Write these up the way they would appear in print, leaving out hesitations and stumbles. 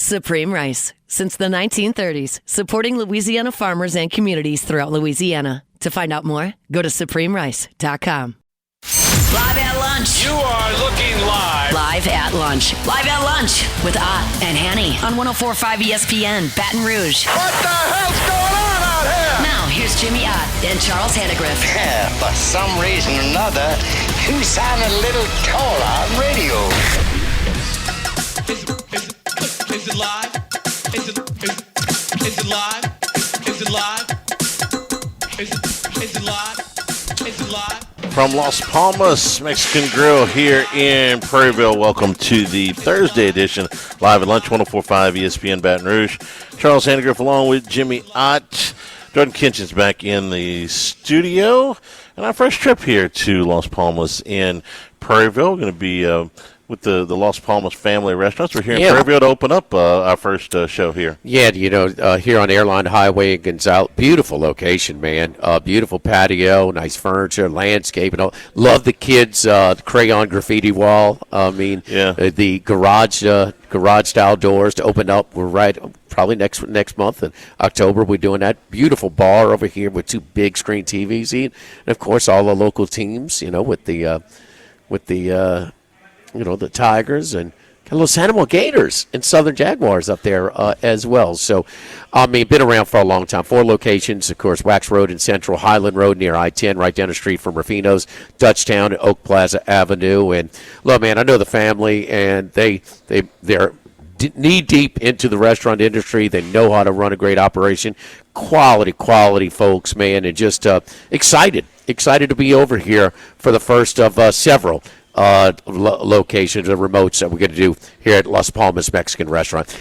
Supreme Rice. Since the 1930s, supporting Louisiana farmers and communities throughout Louisiana. To find out more, go to supremerice.com. Live at lunch. You are looking live. Live at lunch. Live at lunch with Ott and Hanny on 104.5 ESPN, Baton Rouge. What the hell's going on out here? Now, here's Jimmy Ott and Charles Hannegriff. Yeah, for some reason or another, you sound a little taller on radio. Is it live? Is it live? Is it live? Is it live? Is it live? From Las Palmas Mexican Grill here in Prairieville, welcome to the Thursday edition, live at lunch, 104.5 ESPN Baton Rouge. Charles Hannegriff along with Jimmy Ott. Jordan Kinchin's back in the studio. And our first trip here to Las Palmas in Prairieville. We're going to be with the Las Palmas Family Restaurants. We're here in Prairieville to open up our first show here. Yeah, here on Airline Highway in Gonzales. Beautiful location, man. Beautiful patio, nice furniture, landscape. And all. Love the kids' crayon graffiti wall. The garage-style doors to open up. We're right probably next month in October. We're doing that. Beautiful bar over here with two big screen TVs. And, of course, all the local teams, with the Tigers and Los Animal Gators and Southern Jaguars up there as well. So, been around for a long time. 4 locations, of course, Wax Road in Central, Highland Road near I-10, right down the street from Rufino's, Dutchtown and Oak Plaza Avenue. And, look, man, I know the family, and they're knee-deep into the restaurant industry. They know how to run a great operation. Quality folks, man, and just excited to be over here for the first of several locations or remotes that we're going to do here at Las Palmas Mexican Restaurant.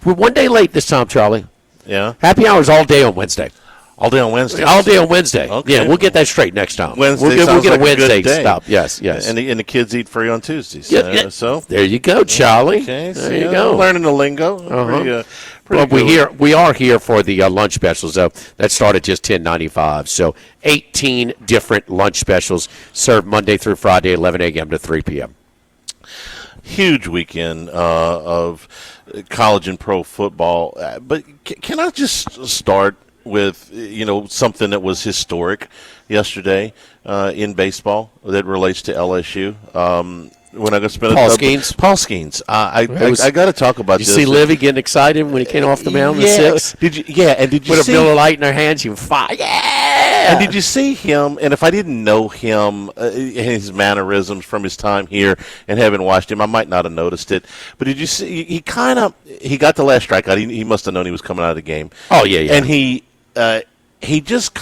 We're one day late this time, Charlie. Yeah. Happy hours all day on Wednesday. All day on Wednesday. All day on Wednesday. Okay. Yeah, we'll get that straight next time. Wednesday we'll get like a Wednesday good day. stop. Yes. And the kids eat free on Tuesdays. Yeah. So there you go, Charlie. Okay. There you go. Learning the lingo. Well, we are here for the lunch specials, though. That start at just $10.95. So 18 different lunch specials served Monday through Friday, 11 a.m. to 3 p.m. Huge weekend of college and pro football. But can I just start with, something that was historic yesterday in baseball that relates to LSU? When I go spend Paul Skenes. Paul Skenes. I got to talk about this. Did you see Livy getting excited when he came off the mound in 6? Did you? Yeah, and did you with see? With a Miller Lite in her hands, you fire. Yeah. And did you see him? And if I didn't know him, his mannerisms from his time here and having watched him, I might not have noticed it. But did you see? He got the last strikeout. He must have known he was coming out of the game. Oh yeah. And he just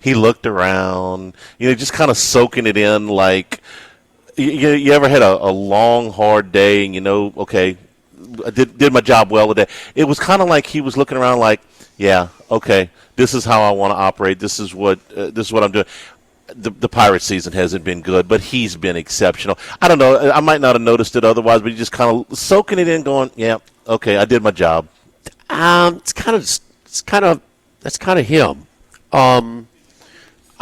he looked around, just kind of soaking it in like. You ever had a long, hard day and okay, I did my job well today? It was kind of like he was looking around like, yeah, okay, this is how I want to operate. This is what I'm doing. The Pirates season hasn't been good, but he's been exceptional. I don't know. I might not have noticed it otherwise, but he's just kind of soaking it in going, yeah, okay, I did my job. That's kind of him. I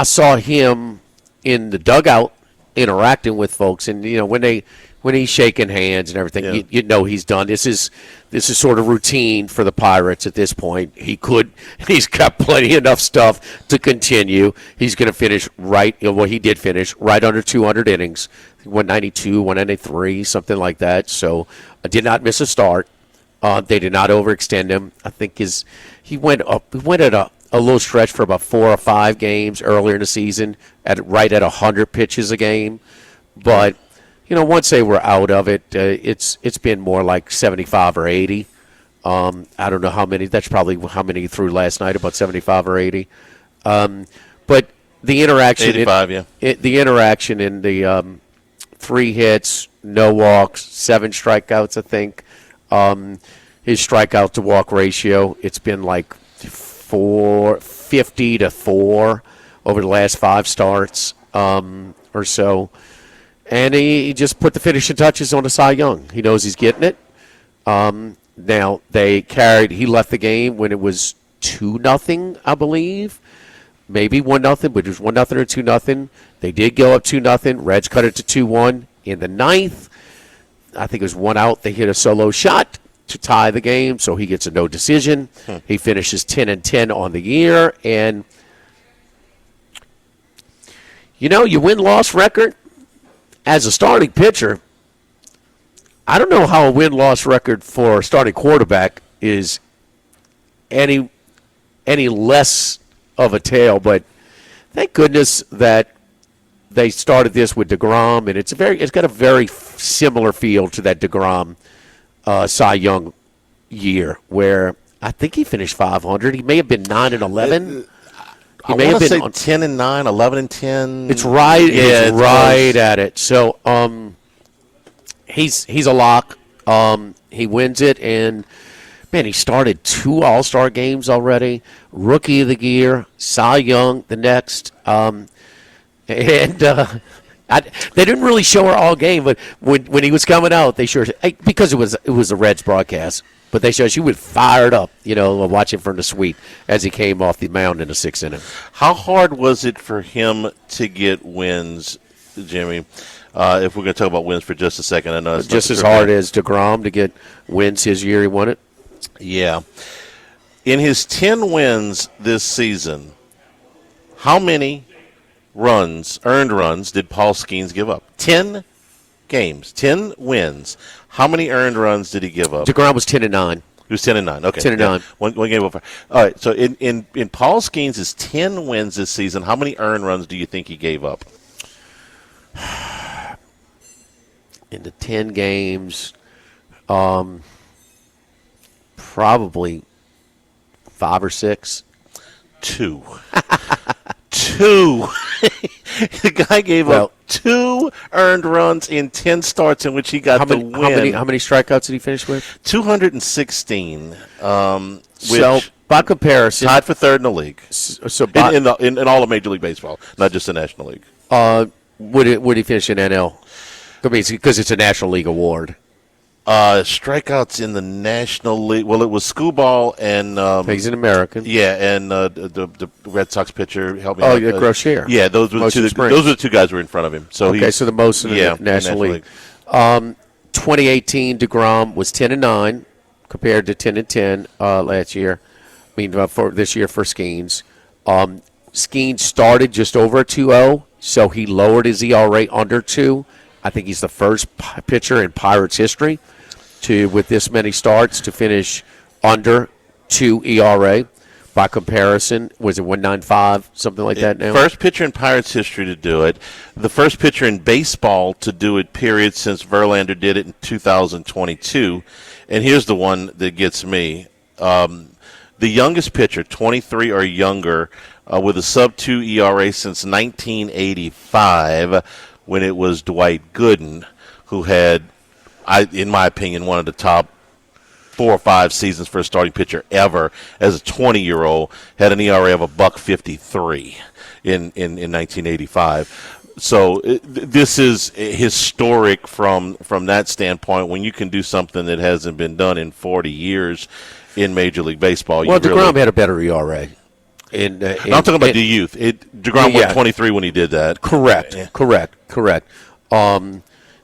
saw him in the dugout interacting with folks, and when he's shaking hands and everything, he's done. This is sort of routine for the Pirates at this point. He's got plenty enough stuff to continue. He's going to finish right. He did finish right under 200 innings, 192, 193, something like that. So did not miss a start. They did not overextend him. I think he went at a little stretch for about 4 or 5 games earlier in the season right at 100 pitches a game. But, once they were out of it, it's been more like 75 or 80. I don't know how many. That's probably how many he threw last night, about 75 or 80. But the interaction. 85, the interaction in the 3 hits, no walks, 7 strikeouts, I think. His strikeout to walk ratio, it's been like 50 to 4 over the last 5 starts or so. And he just put the finishing touches on the Cy Young. He knows he's getting it. Now, he left the game when it was 2-0, I believe. Maybe 1-0, but it was 1-0 or 2-0. They did go up 2-0. Reds cut it to 2-1 in the 9th. I think it was 1 out. They hit a solo shot. to tie the game, so he gets a no decision. He finishes 10-10 on the year, and your win-loss record as a starting pitcher. I don't know how a win-loss record for a starting quarterback is any less of a tale, but thank goodness that they started this with DeGrom, and it's got a very similar feel to that DeGrom Cy Young year, where I think he finished 500. He may have been 9-11. I want to say 10-9, 11-10. It's right. Yeah, it's right at it. So he's a lock. He wins it, and man, he started 2 All-Star games already. Rookie of the Year, Cy Young the next. They didn't really show her all game, but when he was coming out, they sure because it was a Reds broadcast. But they showed she was fired up, watching from the suite as he came off the mound in the 6th inning. How hard was it for him to get wins, Jimmy? If we're going to talk about wins for just a second, I know it's just as hard as DeGrom to get wins his year he won it. Yeah. In his 10 wins this season, how many earned runs, did Paul Skenes give up? 10 games, 10 wins. How many earned runs did he give up? DeGrom was 10-9. He was 10-9. Okay, 10-9. Yeah. One game over. All right. So in Paul Skenes' 10 wins this season, how many earned runs do you think he gave up? In the 10 games, probably 5 or 6. 2. 2. The guy gave up 2 earned runs in 10 starts in which he got the win. How many strikeouts did he finish with? 216. So by comparison, tied for 3rd in the league. So in all of Major League Baseball, not just the National League. Would he finish in NL? Because it's a National League award. Strikeouts in the National League. Well, it was Skubal and he's an American. Yeah, and the Red Sox pitcher helped me. Oh, yeah, Grossier. Yeah, those were the 2 guys who were in front of him. So so the most in the National League. 2018 DeGrom was 10-9 compared to 10-10 last year. For this year for Skenes. Skenes started just over a 2.0, so he lowered his ERA under 2. I think he's the first pitcher in Pirates history with this many starts to finish under 2 ERA. By comparison, was it 1.95, something like that now? First pitcher in Pirates history to do it. The first pitcher in baseball to do it, period, since Verlander did it in 2022. And here's the one that gets me. The youngest pitcher, 23 or younger, with a sub-2 ERA since 1985, when it was Dwight Gooden, who had, in my opinion, one of the top 4 or 5 seasons for a starting pitcher ever as a 20-year-old, had an ERA of $1.53 in 1985. So this is historic from that standpoint. When you can do something that hasn't been done in 40 years in Major League Baseball. Well, DeGrom had a better ERA. I'm talking about the youth. DeGrom went 23 when he did that. Correct.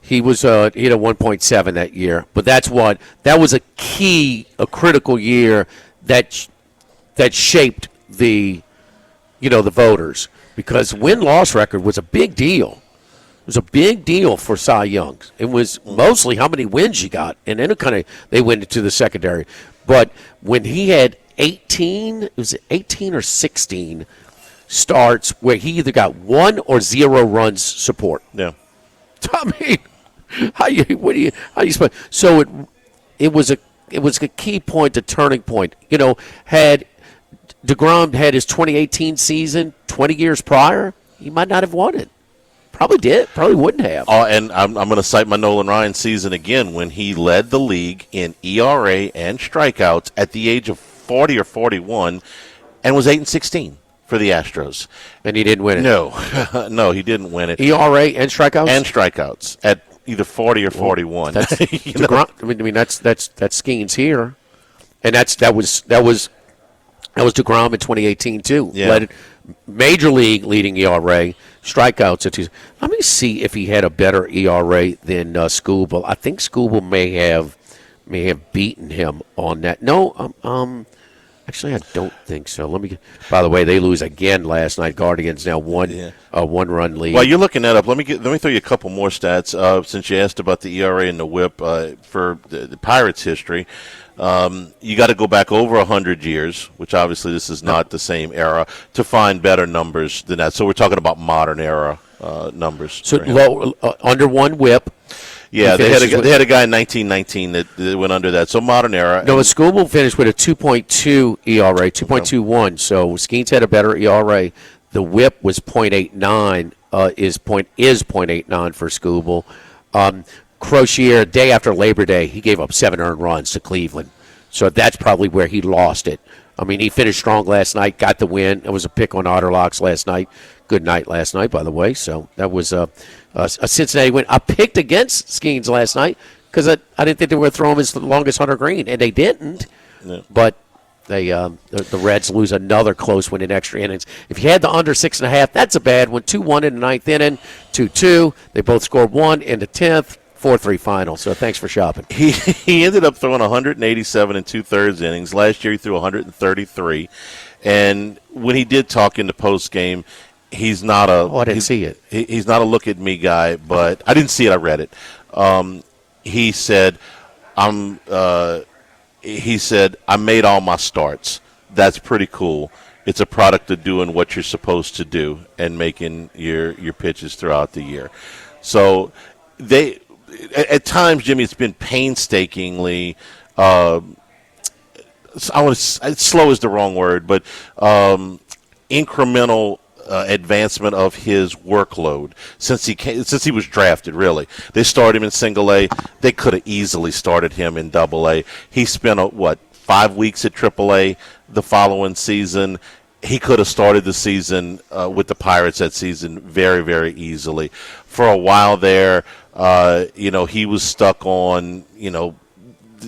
He was he had a 1.7 that year, but that was a critical year that shaped the voters, because win-loss record was a big deal. It was a big deal for Cy Young. It was mostly how many wins you got, and then they went into the secondary. But when he had 18 or 16 starts where he either got 1 or 0 runs support. Yeah. I mean, how do you explain? So it was a key point, a turning point. Had DeGrom had his 2018 season 20 years prior, he might not have won it. Probably wouldn't have. And I'm going to cite my Nolan Ryan season again, when he led the league in ERA and strikeouts at the age of 40 or 41, and was 8-16 for the Astros. And he didn't win it. No, no, he didn't win it. ERA and strikeouts. And strikeouts at either 40 or 41. That's that's Skenes here, and that was DeGrom in 2018 too. Yeah. Led major league leading ERA, strikeouts at 2. Let me see if he had a better ERA than Skubal. I think Skubal may may have beaten him on that. No, actually, I don't think so. By the way, they lose again last night. Guardians now one-run lead. While you're looking that up, let me throw you a couple more stats. Since you asked about the ERA and the WHIP for the Pirates' history, you got to go back over 100 years, which obviously this is not the same era, to find better numbers than that. So we're talking about modern era numbers. So under 1 WHIP. Yeah, they had a guy in 1919 that went under that. So modern era. No, Scooble finished with a 2.2 ERA, 2.21. So Skenes had a better ERA. The WHIP was .89. Is .89 for Scooble. Crozier, day after Labor Day, he gave up 7 earned runs to Cleveland. So that's probably where he lost it. I mean, he finished strong last night, got the win. It was a pick on Otterlocks last night. Good night last night, by the way. So that was a Cincinnati win. I picked against Skenes last night because I didn't think they were going to throw him as the longest Hunter Green, and they didn't. Yeah. But they the Reds lose another close one in extra innings. If you had the under 6.5, that's a bad one. 2-1 in the ninth inning, 2-2. They both scored 1 in the 10th. 4-3 final, so thanks for shopping. He ended up throwing 187 and 2/3 innings. Last year he threw 133. And when he did talk in the post game, he's not a I didn't see it. He's not a look at me guy, but I didn't see it, I read it. He said I made all my starts. That's pretty cool. It's a product of doing what you're supposed to do and making your pitches throughout the year. So at times, Jimmy, it's been painstakingly slow is the wrong word, but incremental advancement of his workload since he was drafted. Really, they started him in Single A. They could have easily started him in Double A. He spent 5 weeks at Triple A the following season. He could have started the season with the Pirates that season very, very easily. For a while there, he was stuck on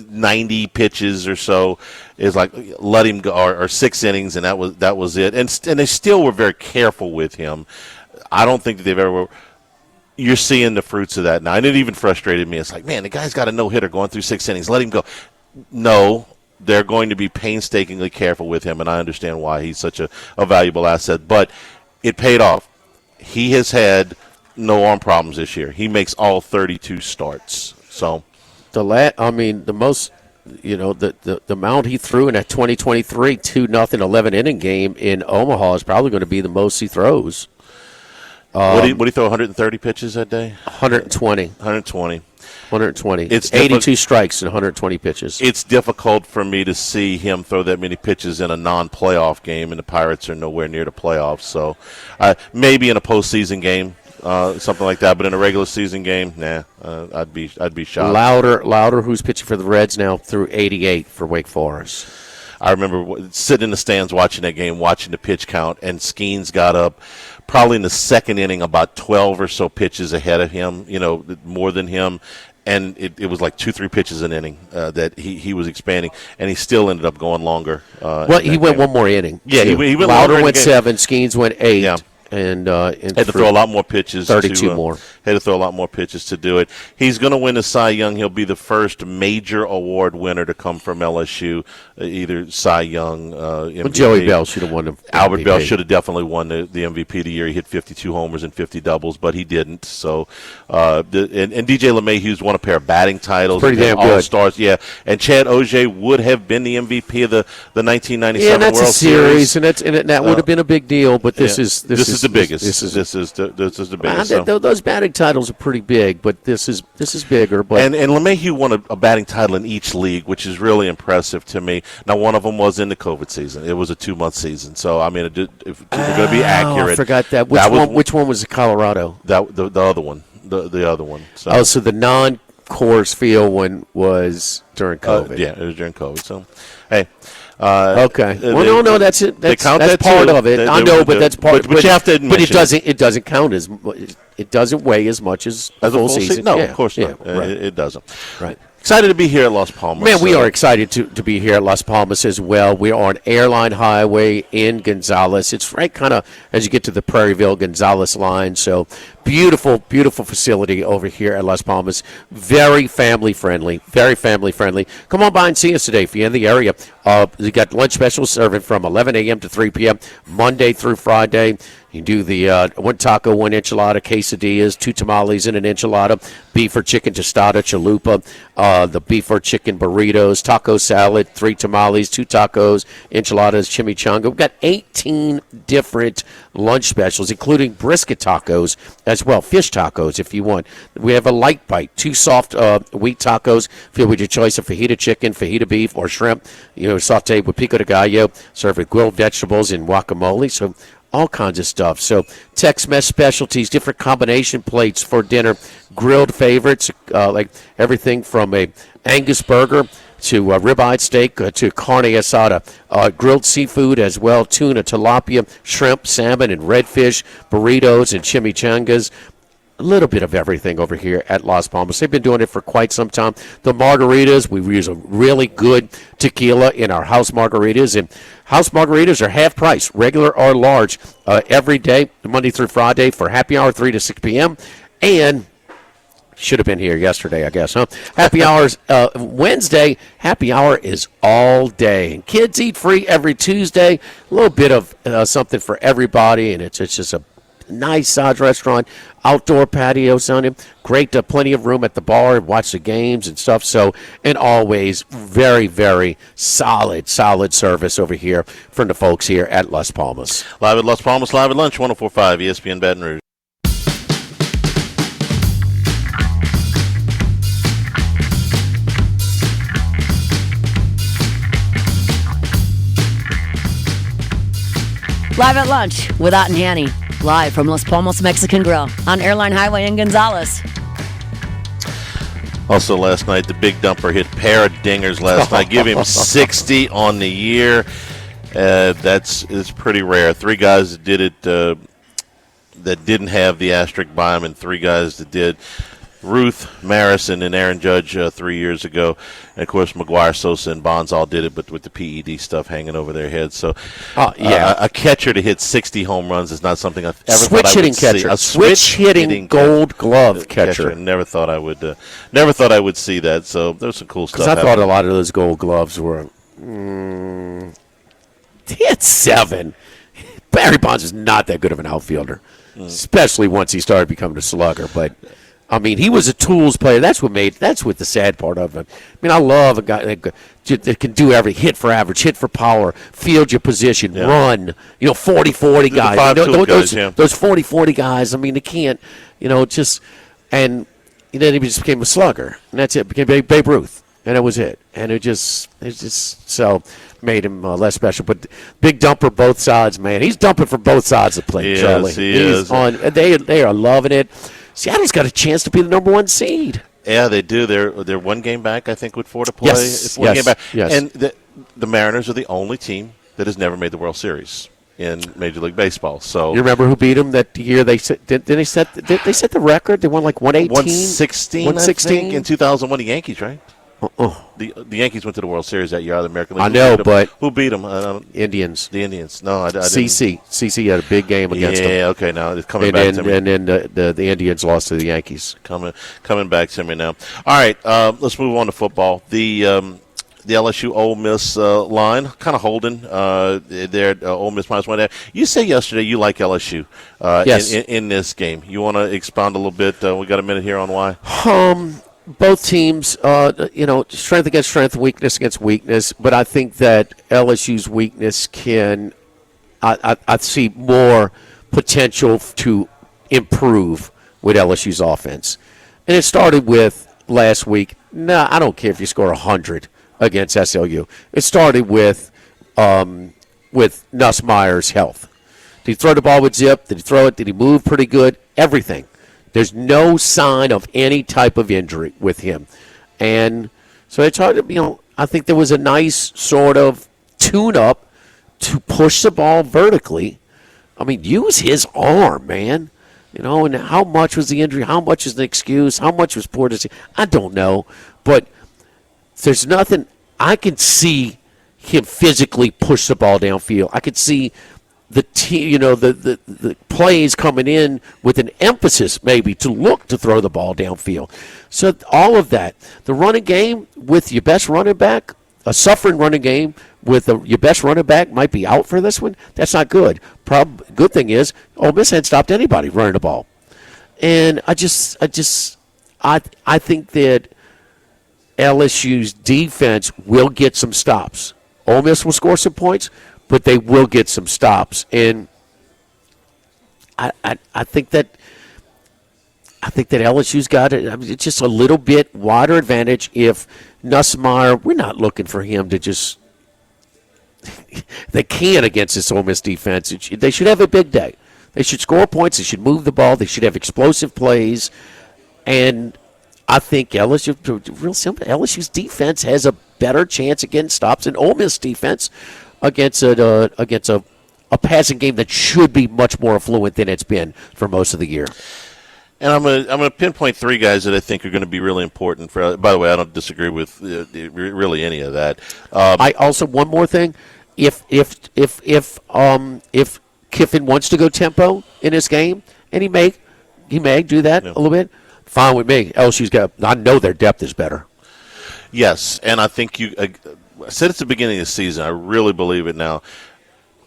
90 pitches or so. It's like let him go, or 6 innings, and that was it. And they still were very careful with him. I don't think that they've ever. You're seeing the fruits of that now, and it even frustrated me. It's like, man, the guy's got a no-hitter going through 6 innings. Let him go. No. They're going to be painstakingly careful with him, and I understand why he's such a valuable asset. But it paid off. He has had no arm problems this year. He makes all 32 starts. So the amount he threw in that 2023 2-0 11-inning game in Omaha is probably going to be the most he throws. What did he throw? 130 pitches that day? 120. 120. It's 82 strikes and 120 pitches. It's difficult for me to see him throw that many pitches in a non-playoff game, and the Pirates are nowhere near the playoffs. So maybe in a postseason game, something like that. But in a regular season game, I'd be shocked. Louder, who's pitching for the Reds now, threw 88 for Wake Forest. I remember sitting in the stands watching that game, watching the pitch count, and Skenes got up probably in the second inning about 12 or so pitches ahead of him, more than him. And it was like 2-3 pitches an inning that he was expanding, and he still ended up going longer. He went one more inning. Yeah, he went Louder longer. Went 7, Skenes went 8. Yeah. And had to throw a lot more pitches. 32 more. Had to throw a lot more pitches to do it. He's going to win the Cy Young. He'll be the first major award winner to come from LSU, either Cy Young, MVP. Joey Bell should have won the Albert Bell should have definitely won the MVP of the year. He hit 52 homers and 50 doubles, but he didn't. So, and DJ LeMahieu's won a pair of batting titles. Pretty damn good. All-Stars, yeah. And Chad Auger would have been the MVP of the 1997 that's World a series. And that would have been a big deal, but this is the biggest. This is the biggest. Those batting titles are pretty big, but this is bigger. But and LeMahieu won a batting title in each league, which is really impressive to me. Now, one of them was in the COVID season. It was a 2-month season, so I mean, if we're going to be accurate, I forgot that. Which one was Colorado? The other one. The other one. So. So the non-Coors Field one was during COVID. Yeah, it was during COVID. So, hey. Okay. No. That's it. That's part of it. I know, but that's part. But you have to admit, but it doesn't count as. It doesn't weigh as much as a full season. No, yeah. of course not. Yeah, right. It doesn't. Right. Excited to be here at Las Palmas. Man, we are excited to be here at Las Palmas as well. We are on Airline Highway in Gonzales. It's right kind of as you get to the Prairieville-Gonzales line. So Beautiful, beautiful facility over here at Las Palmas. Very family friendly. Very family friendly. Come on by and see us today if you're in the area. We got lunch specials serving from 11 a.m. to 3 p.m. Monday through Friday. You do the one taco, one enchilada, quesadillas, 2 tamales and an enchilada, beef or chicken tostada, chalupa, the beef or chicken burritos, taco salad, 3 tamales, 2 tacos, enchiladas, chimichanga. We've got 18 different lunch specials, including brisket tacos as well, fish tacos if you want. We have a light bite, 2 soft wheat tacos, filled with your choice of fajita chicken, fajita beef, or shrimp, sauteed with pico de gallo, served with grilled vegetables and guacamole. So all kinds of stuff. So Tex-Mex specialties, different combination plates for dinner, grilled favorites, like everything from a Angus burger to ribeye steak to carne asada, grilled seafood as well, tuna, tilapia, shrimp, salmon, and redfish, burritos and chimichangas. A little bit of everything over here at Las Palmas. They've been doing it for quite some time. The margaritas, we use a really good tequila in our house margaritas, and house margaritas are half price, regular or large, every day, Monday through Friday for happy hour, 3 to 6 p.m. And should have been here yesterday, I guess, huh? Happy hours Wednesday. Happy hour is all day, and kids eat free every Tuesday. A little bit of something for everybody, and it's just a nice size restaurant, outdoor patios on it, great, plenty of room at the bar, watch the games and stuff. So, and always very, very solid service over here from the folks here at Las Palmas. Live at Las Palmas, live at lunch, 104.5 ESPN Baton Rouge. Live at lunch with Ott and Hanny. Live from Las Palmas Mexican Grill on Airline Highway in Gonzales. Also last night, the big dumper hit pair of dingers last night. Give him 60 on the year. It's pretty rare. 3 guys that did it that didn't have the asterisk by them, and 3 guys that did. Ruth, Marison, and Aaron Judge 3 years ago. And, of course, McGuire, Sosa, and Bonds all did it, but with the PED stuff hanging over their heads. So, a catcher to hit 60 home runs is not something I've ever thought I would see. A switch-hitting Gold Glove catcher. Never thought I would see that. So, there's some cool stuff. Because I thought a lot of those Gold Gloves were he had 7. Barry Bonds is not that good of an outfielder, especially once he started becoming a slugger. But I mean, he was a tools player. That's what the sad part of him. I mean, I love a guy that can do everything. Hit for average, hit for power, field your position, run. 40-40 guys. Those 40-40 guys, I mean, they can't, and then he just became a slugger. And that's it. Became Babe Ruth. And that was it. And it just so made him less special. But big dumper both sides, man. He's dumping for both sides of the plate, Charlie. He is. They are loving it. Seattle's got a chance to be the number 1 seed. Yeah, they do. They're 1 game back, I think, with 4 to play. Yes, Game back. Yes. And the Mariners are the only team that has never made the World Series in Major League Baseball. So you remember who beat them that year? They set the record. They won like 118, 116, I think, in 2001. The Yankees, right? The Yankees went to the World Series that year out of the American League. I know, but who beat them? Indians. The Indians. No, I didn't. CC had a big game against them. Yeah, okay. Now it's coming back to me. And then the Indians lost to the Yankees. Coming back to me now. All right, let's move on to football. The LSU Ole Miss line, kind of holding there. Ole Miss -1. You say yesterday you like LSU yes. in this game. You want to expound a little bit? We got a minute here on why. Both teams, strength against strength, weakness against weakness. But I think that LSU's weakness I see more potential to improve with LSU's offense. And it started with last week. I don't care if you score 100 against SLU. It started with Nussmeier's health. Did he throw the ball with zip? Did he throw it? Did he move pretty good? Everything. There's no sign of any type of injury with him. And so it's hard to, I think there was a nice sort of tune-up to push the ball vertically. I mean, use his arm, man. And how much was the injury? How much is the excuse? How much was poor decision? I don't know. But there's nothing. I can see him physically push the ball downfield. I could see the the plays coming in with an emphasis maybe to look to throw the ball downfield. So all of that, the running game with your best running back, a suffering running game with your best running back might be out for this one. That's not good. Good thing is, Ole Miss hadn't stopped anybody running the ball, and I think that LSU's defense will get some stops. Ole Miss will score some points, but they will get some stops, and I think that LSU's got it. I mean, it's just a little bit wider advantage if Nussmeier. We're not looking for him to just. They can against this Ole Miss defense. They should have a big day. They should score points. They should move the ball. They should have explosive plays, and I think LSU, real simple. LSU's defense has a better chance of getting stops than Ole Miss defense against a passing game that should be much more affluent than it's been for most of the year. And I'm gonna pinpoint three guys that I think are going to be really important. By the way, I don't disagree with really any of that. I also one more thing, if Kiffin wants to go tempo in this game, and he may do that a little bit. Fine with me. LSU's got. I know their depth is better. Yes, and I think I said at the beginning of the season. I really believe it now.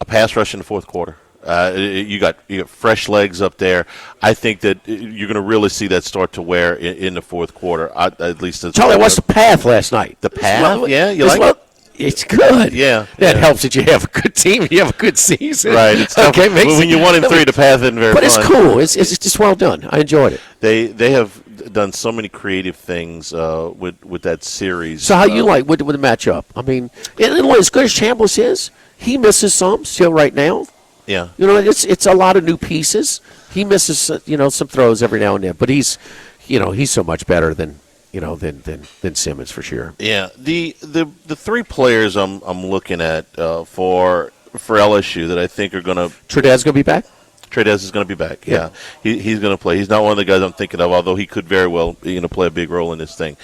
A pass rush in the fourth quarter. You got fresh legs up there. I think that you're going to really see that start to wear in the fourth quarter. At least that's Charlie, what's the path last night? The path? Yeah, you like it? It's good. Yeah. That helps that you have a good team and you have a good season. Right. It's tough. Okay, when you're 1-3, the path isn't very fun. But it's cool. It's just well done. I enjoyed it. They have done so many creative things with that series. So how you like with the matchup? I mean, as good as Chambliss is, he misses some still right now. Yeah. It's a lot of new pieces. He misses some throws every now and then, but he's so much better than Simmons for sure. Yeah. The three players I'm looking at for LSU that I think are going to Tredez going to be back? Tredez is going to be back. Yeah. He's going to play. He's not one of the guys I'm thinking of, although he could very well play a big role in this thing.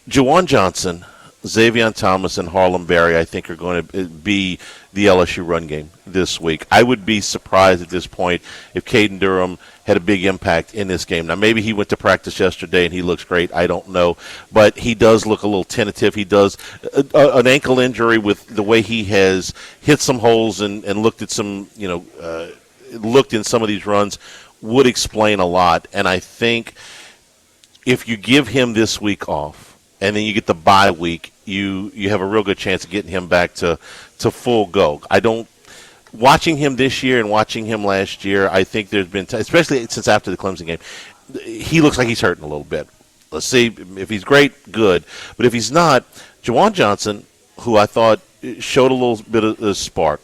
Juwan Johnson, Xavier Thomas, and Harlem Berry, I think, are going to be the LSU run game this week. I would be surprised at this point if Caden Durham had a big impact in this game. Now, maybe he went to practice yesterday and he looks great. I don't know. But he does look a little tentative. He does an ankle injury with the way he has hit some holes and looked at some, looked in some of these runs would explain a lot. And I think if you give him this week off and then you get the bye week, you have a real good chance of getting him back to full go. Watching him this year and watching him last year, I think there's been, especially since after the Clemson game, he looks like he's hurting a little bit. Let's see if he's great, good. But if he's not, Juwan Johnson, who I thought showed a little bit of a spark,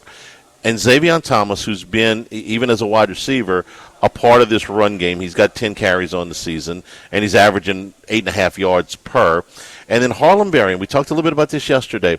and Xavier Thomas, who's been, even as a wide receiver, a part of this run game. He's got 10 carries on the season, and he's averaging 8.5 yards per. And then Harlem Berry, and we talked a little bit about this yesterday,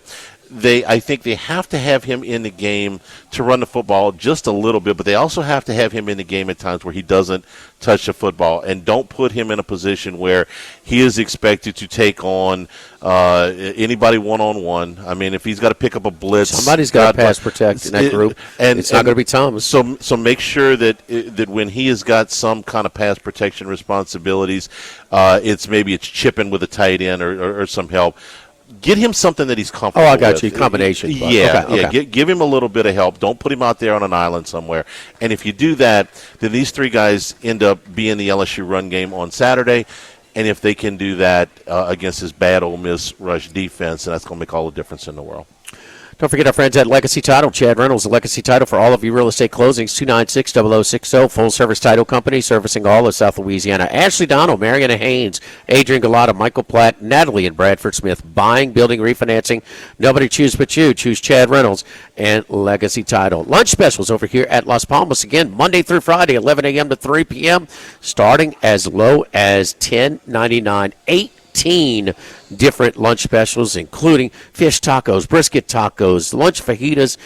I think they have to have him in the game to run the football just a little bit, but they also have to have him in the game at times where he doesn't touch the football, and don't put him in a position where he is expected to take on anybody one-on-one. I mean, if he's got to pick up a blitz. Somebody's got to pass protect in that group, and it's not going to be Thomas. So make sure that when he has got some kind of pass protection responsibilities, it's chipping with a tight end or some help. Get him something that he's comfortable with. Oh, I got you. Combination. Yeah, okay. Give him a little bit of help. Don't put him out there on an island somewhere. And if you do that, then these three guys end up being the LSU run game on Saturday. And if they can do that against this bad Ole Miss rush defense, then that's going to make all the difference in the world. Don't forget our friends at Legacy Title. Chad Reynolds, the Legacy Title for all of your real estate closings. 296-0060. Full-service title company servicing all of South Louisiana. Ashley Donald, Mariana Haynes, Adrian Galata, Michael Platt, Natalie, and Bradford Smith. Buying, building, refinancing. Nobody choose but you. Choose Chad Reynolds and Legacy Title. Lunch specials over here at Las Palmas. Again, Monday through Friday, 11 a.m. to 3 p.m. Starting as low as $10.99. 18 different lunch specials, including fish tacos, brisket tacos, lunch fajitas,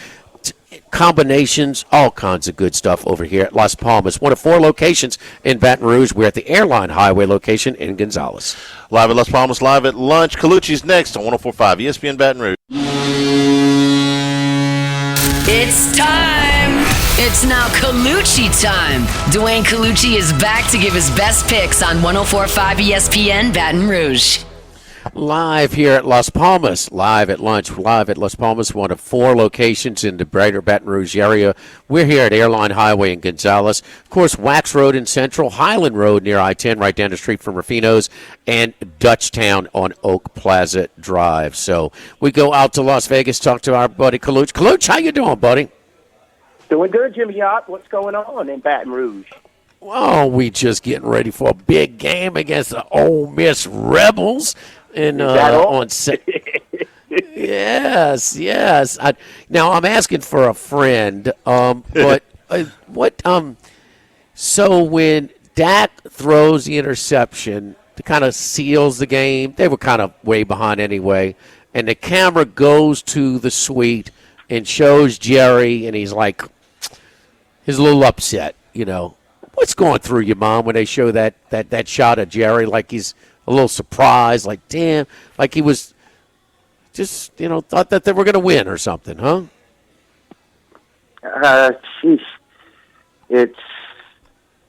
combinations, all kinds of good stuff over here at Las Palmas. One of 4 locations in Baton Rouge. We're at the Airline Highway location in Gonzales. Live at Las Palmas, live at lunch. Colucci's next on 104.5 ESPN Baton Rouge. It's time It's now Colucci time. Dwayne Colucci is back to give his best picks on 104.5 ESPN Baton Rouge. Live here at Las Palmas, live at lunch, live at Las Palmas, one of 4 locations in the greater Baton Rouge area. We're here at Airline Highway in Gonzales. Of course, Wax Road in Central, Highland Road near I-10, right down the street from Rufino's, and Dutchtown on Oak Plaza Drive. So we go out to Las Vegas, talk to our buddy Colucci. Colucci, how you doing, buddy? Doing good, Jimmy Yacht. What's going on in Baton Rouge? Well, we just getting ready for a big game against the Ole Miss Rebels. And yes. Now I'm asking for a friend, but so when Dak throws the interception, it kind of seals the game. They were kind of way behind anyway, and the camera goes to the suite and shows Jerry, and he's like, he's a little upset. You know, what's going through your mom when they show that shot of Jerry, like he's a little surprised, like, damn, like he was just, thought that they were going to win or something, huh? Jeez. It's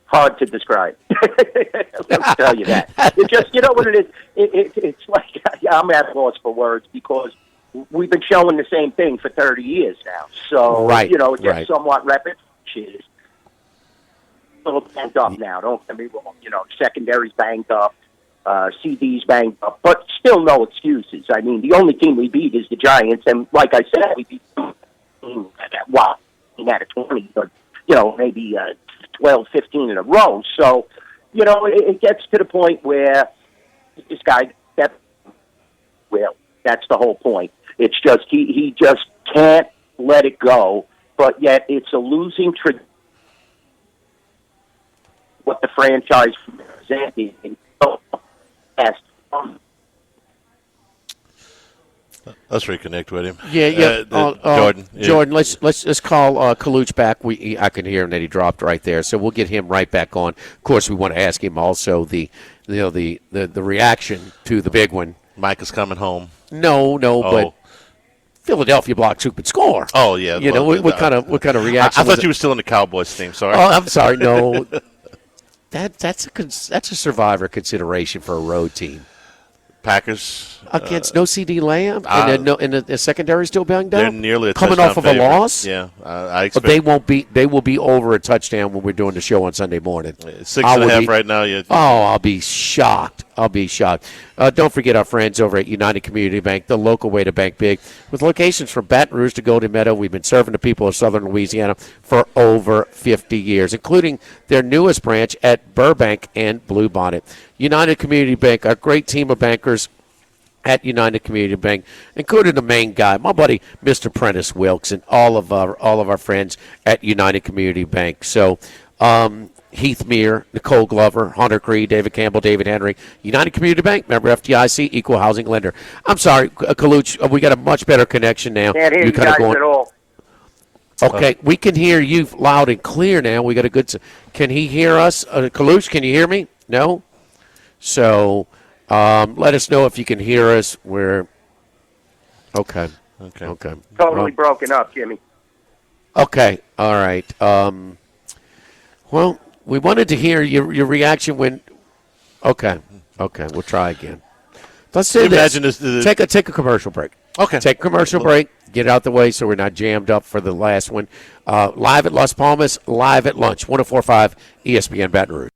hard to describe. Let me tell you that. It just, you know what it is? It's like, I'm at a loss for words because we've been showing the same thing for 30 years now. So, right, it gets somewhat repetitious. A little banged up now, don't get me wrong. Secondary's banged up. CD's banged up, but still no excuses. I mean, the only team we beat is the Giants, and like I said, we beat them at a 20, but, maybe 12, 15 in a row. So, it gets to the point where this guy, that's the whole point. It's just, he just can't let it go, but yet it's a losing tradition. What the franchise represented in Let's reconnect with him. Yeah. Jordan. Jordan, let's call Colucci back. I can hear him that he dropped right there, so we'll get him right back on. Of course, we want to ask him also the reaction to the big one. Mike is coming home. No, but Philadelphia blocked Soup and score. Oh yeah. What kind of reaction? I thought you were still in the Cowboys team. Sorry. Oh, I'm sorry. No. That's a survivor consideration for a road team. Packers against no CD Lamb and the secondary still banged down. They're nearly coming off of favorite. A loss. Yeah, I expect they will be over a touchdown when we're doing the show on Sunday morning. 6.5 right now. Yeah. I'll be shocked. Don't forget our friends over at United Community Bank, the local way to bank big. With locations from Baton Rouge to Golden Meadow, we've been serving the people of southern Louisiana for over 50 years, including their newest branch at Burbank and Bluebonnet. United Community Bank, a great team of bankers at United Community Bank, including the main guy, my buddy, Mr. Prentice Wilkes, and all of our friends at United Community Bank. So, Heath Meir, Nicole Glover, Hunter Creed, David Campbell, David Henry, United Community Bank, member FDIC, equal housing lender. I'm sorry, Colucci, we got a much better connection now. Can't hear you guys at all. Okay, we can hear you loud and clear now. We got a good. Can he hear us, Colucci? Can you hear me? No. So, let us know if you can hear us. We're okay. Totally broken up, Jimmy. Okay, all right. Well, we wanted to hear your reaction when. Okay, we'll try again. Let's do this. Take a commercial break. Okay. Take a commercial break. Get it out the way so we're not jammed up for the last one. Live at Las Palmas, live at lunch. 104.5 ESPN Baton Rouge.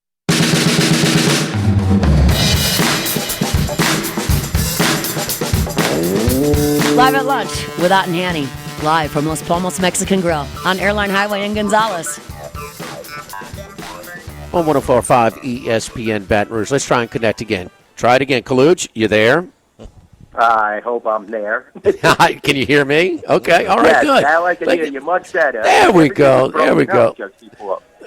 Live at lunch with Ott and Hanny. Live from Las Palmas Mexican Grill on Airline Highway in Gonzales. On 104.5 ESPN Baton Rouge. Let's try and connect again. Try it again. Colucci, you there? I hope I'm there. Can you hear me? Okay, all right, good. Now I can hear you much better. There we go.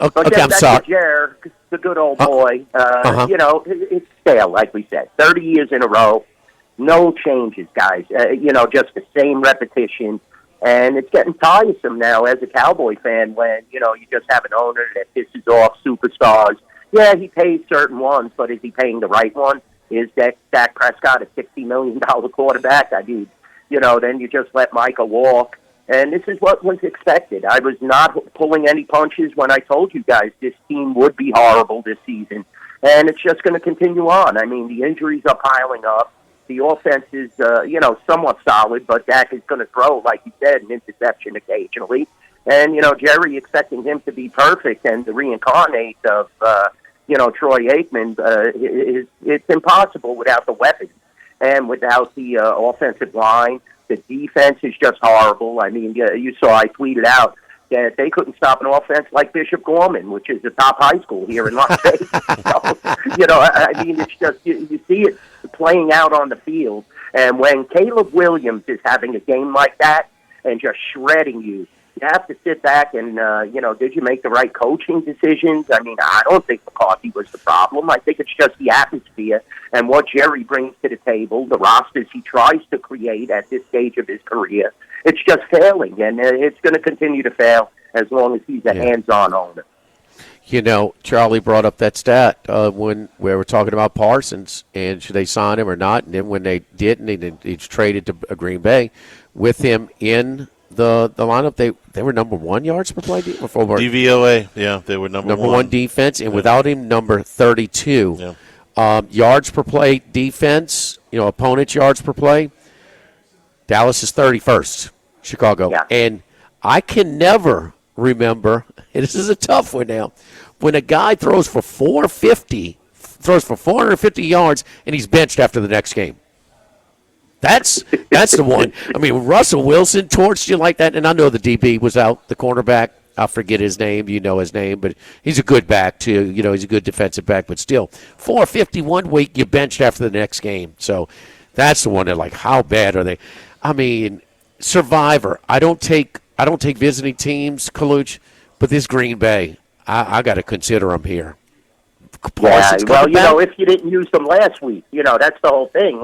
Okay, I'm sorry. Jer, the good old boy. It's stale, like we said. 30 years in a row. No changes, guys. Just the same repetition. And it's getting tiresome now as a Cowboy fan when, you just have an owner that pisses off superstars. Yeah, he pays certain ones, but is he paying the right one? Is that Dak Prescott a $60 million quarterback? I mean, then you just let Micah walk. And this is what was expected. I was not pulling any punches when I told you guys this team would be horrible this season. And it's just going to continue on. I mean, the injuries are piling up. The offense is, somewhat solid, but Dak is going to throw, like you said, an interception occasionally. And, Jerry expecting him to be perfect and the reincarnate of, Troy Aikman, it's impossible without the weapons and without the offensive line. The defense is just horrible. I mean, you saw I tweeted out that they couldn't stop an offense like Bishop Gorman, which is the top high school here in Las Vegas. It's just, you see it playing out on the field. And when Caleb Williams is having a game like that and just shredding you, you have to sit back and, did you make the right coaching decisions? I mean, I don't think McCarthy was the problem. I think it's just the atmosphere and what Jerry brings to the table, the rosters he tries to create at this stage of his career. It's just failing, and it's going to continue to fail as long as he's a hands-on owner. Charlie brought up that stat when we were talking about Parsons and should they sign him or not. And then when they didn't, he's traded to Green Bay with him in the lineup. They were number 1 yards per play before DVOA. Yeah, they were number one defense, and without him, number 32. Yeah. Yards per play defense. Opponent's yards per play. Dallas is 31st. Chicago. Yeah. And I can never remember, and this is a tough one now, when a guy throws for 450 yards, and he's benched after the next game. That's the one. I mean, Russell Wilson torched you like that, and I know the DB was out, the cornerback. I forget his name. You know his name, but he's a good back, too. He's a good defensive back, but still, 450 1 week, you benched after the next game. So that's the one that, how bad are they? I mean, Survivor. I don't take visiting teams, Kaluch, but this Green Bay, I got to consider them here. If you didn't use them last week, that's the whole thing.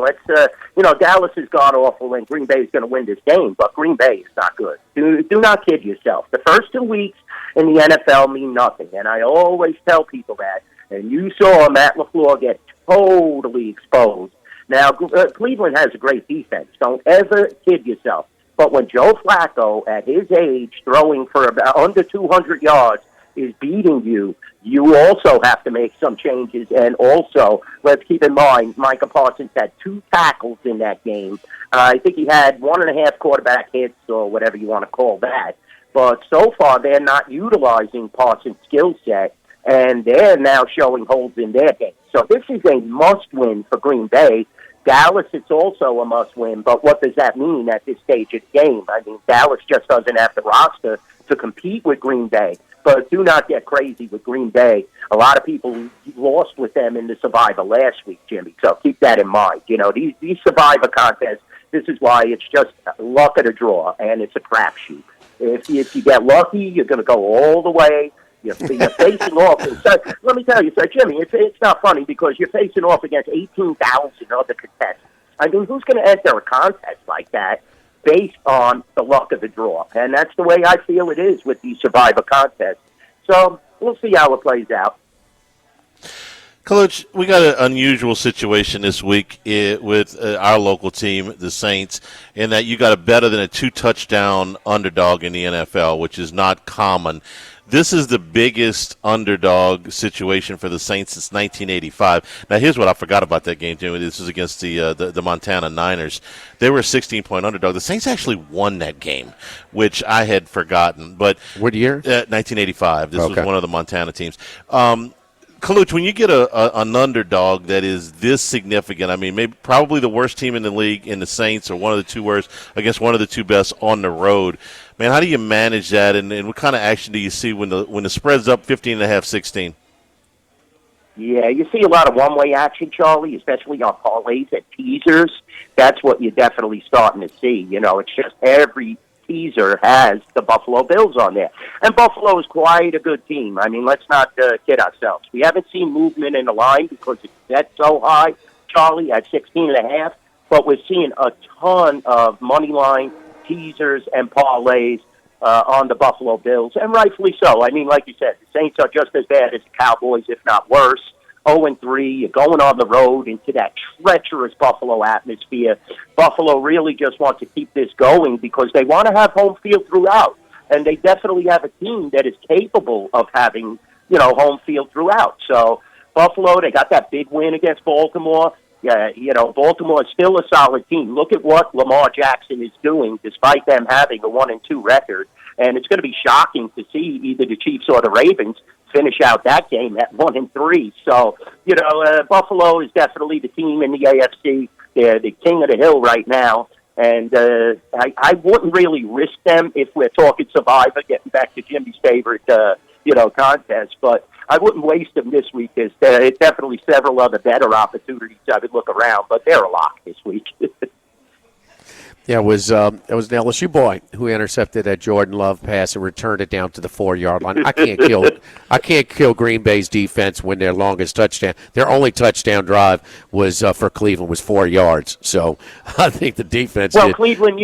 Dallas has gone awful, and Green Bay is going to win this game, but Green Bay is not good. Do not kid yourself. The first 2 weeks in the NFL mean nothing, and I always tell people that. And you saw Matt LaFleur get totally exposed. Now, Cleveland has a great defense. Don't ever kid yourself. But when Joe Flacco, at his age, throwing for about under 200 yards, is beating you, you also have to make some changes. And also, let's keep in mind, Micah Parsons had 2 tackles in that game. I think he had 1.5 quarterback hits or whatever you want to call that. But so far, they're not utilizing Parsons' skill set, and they're now showing holes in their game. So this is a must-win for Green Bay. Dallas, it's also a must-win, but what does that mean at this stage of the game? I mean, Dallas just doesn't have the roster to compete with Green Bay. But do not get crazy with Green Bay. A lot of people lost with them in the Survivor last week, Jimmy, so keep that in mind. These Survivor contests, this is why it's just luck of the draw, and it's a crapshoot. If you get lucky, you're going to go all the way. You're facing off. Let me tell you, Jimmy, it's not funny because you're facing off against 18,000 other contestants. I mean, who's going to enter a contest like that based on the luck of the draw? And that's the way I feel it is with these Survivor contests. So we'll see how it plays out. Coach, we got an unusual situation this week with our local team, the Saints, in that you got a better than a 2-touchdown underdog in the NFL, which is not common. This is the biggest underdog situation for the Saints since 1985. Now, here's what I forgot about that game, Jimmy. This was against the Montana Niners. They were a 16-point underdog. The Saints actually won that game, which I had forgotten. But what year? 1985. This was one of the Montana teams. Kaluch, when you get an underdog that is this significant, I mean, probably the worst team in the league in the Saints or one of the 2 worst against one of the 2 best on the road, man, how do you manage that, and what kind of action do you see when the spread's up 15.5, 16? Yeah, you see a lot of one-way action, Charlie, especially on parlays and teasers. That's what you're definitely starting to see. It's just every teaser has the Buffalo Bills on there. And Buffalo is quite a good team. I mean, let's not kid ourselves. We haven't seen movement in the line because it's set so high, Charlie, at 16.5, but we're seeing a ton of money line teasers and parlays on the Buffalo Bills, and rightfully so. I mean, like you said, the Saints are just as bad as the Cowboys, if not worse. 0-3. You're going on the road into that treacherous Buffalo atmosphere. Buffalo really just wants to keep this going because they want to have home field throughout. And they definitely have a team that is capable of having, home field throughout. So Buffalo, they got that big win against Baltimore. Yeah, Baltimore is still a solid team. Look at what Lamar Jackson is doing despite them having a 1-2 record. And it's going to be shocking to see either the Chiefs or the Ravens finish out that game at 1-3. So, Buffalo is definitely the team in the AFC. They're the king of the hill right now. And I wouldn't really risk them if we're talking Survivor, getting back to Jimmy's favorite, contest. But I wouldn't waste them this week. There's definitely several other better opportunities I would look around, but they're a lock this week. Yeah, it was an LSU boy who intercepted that Jordan Love pass and returned it down to the 4-yard line. I can't kill Green Bay's defense when their longest touchdown, their only touchdown drive was for Cleveland was 4 yards. So I think the defense. Well, Cleveland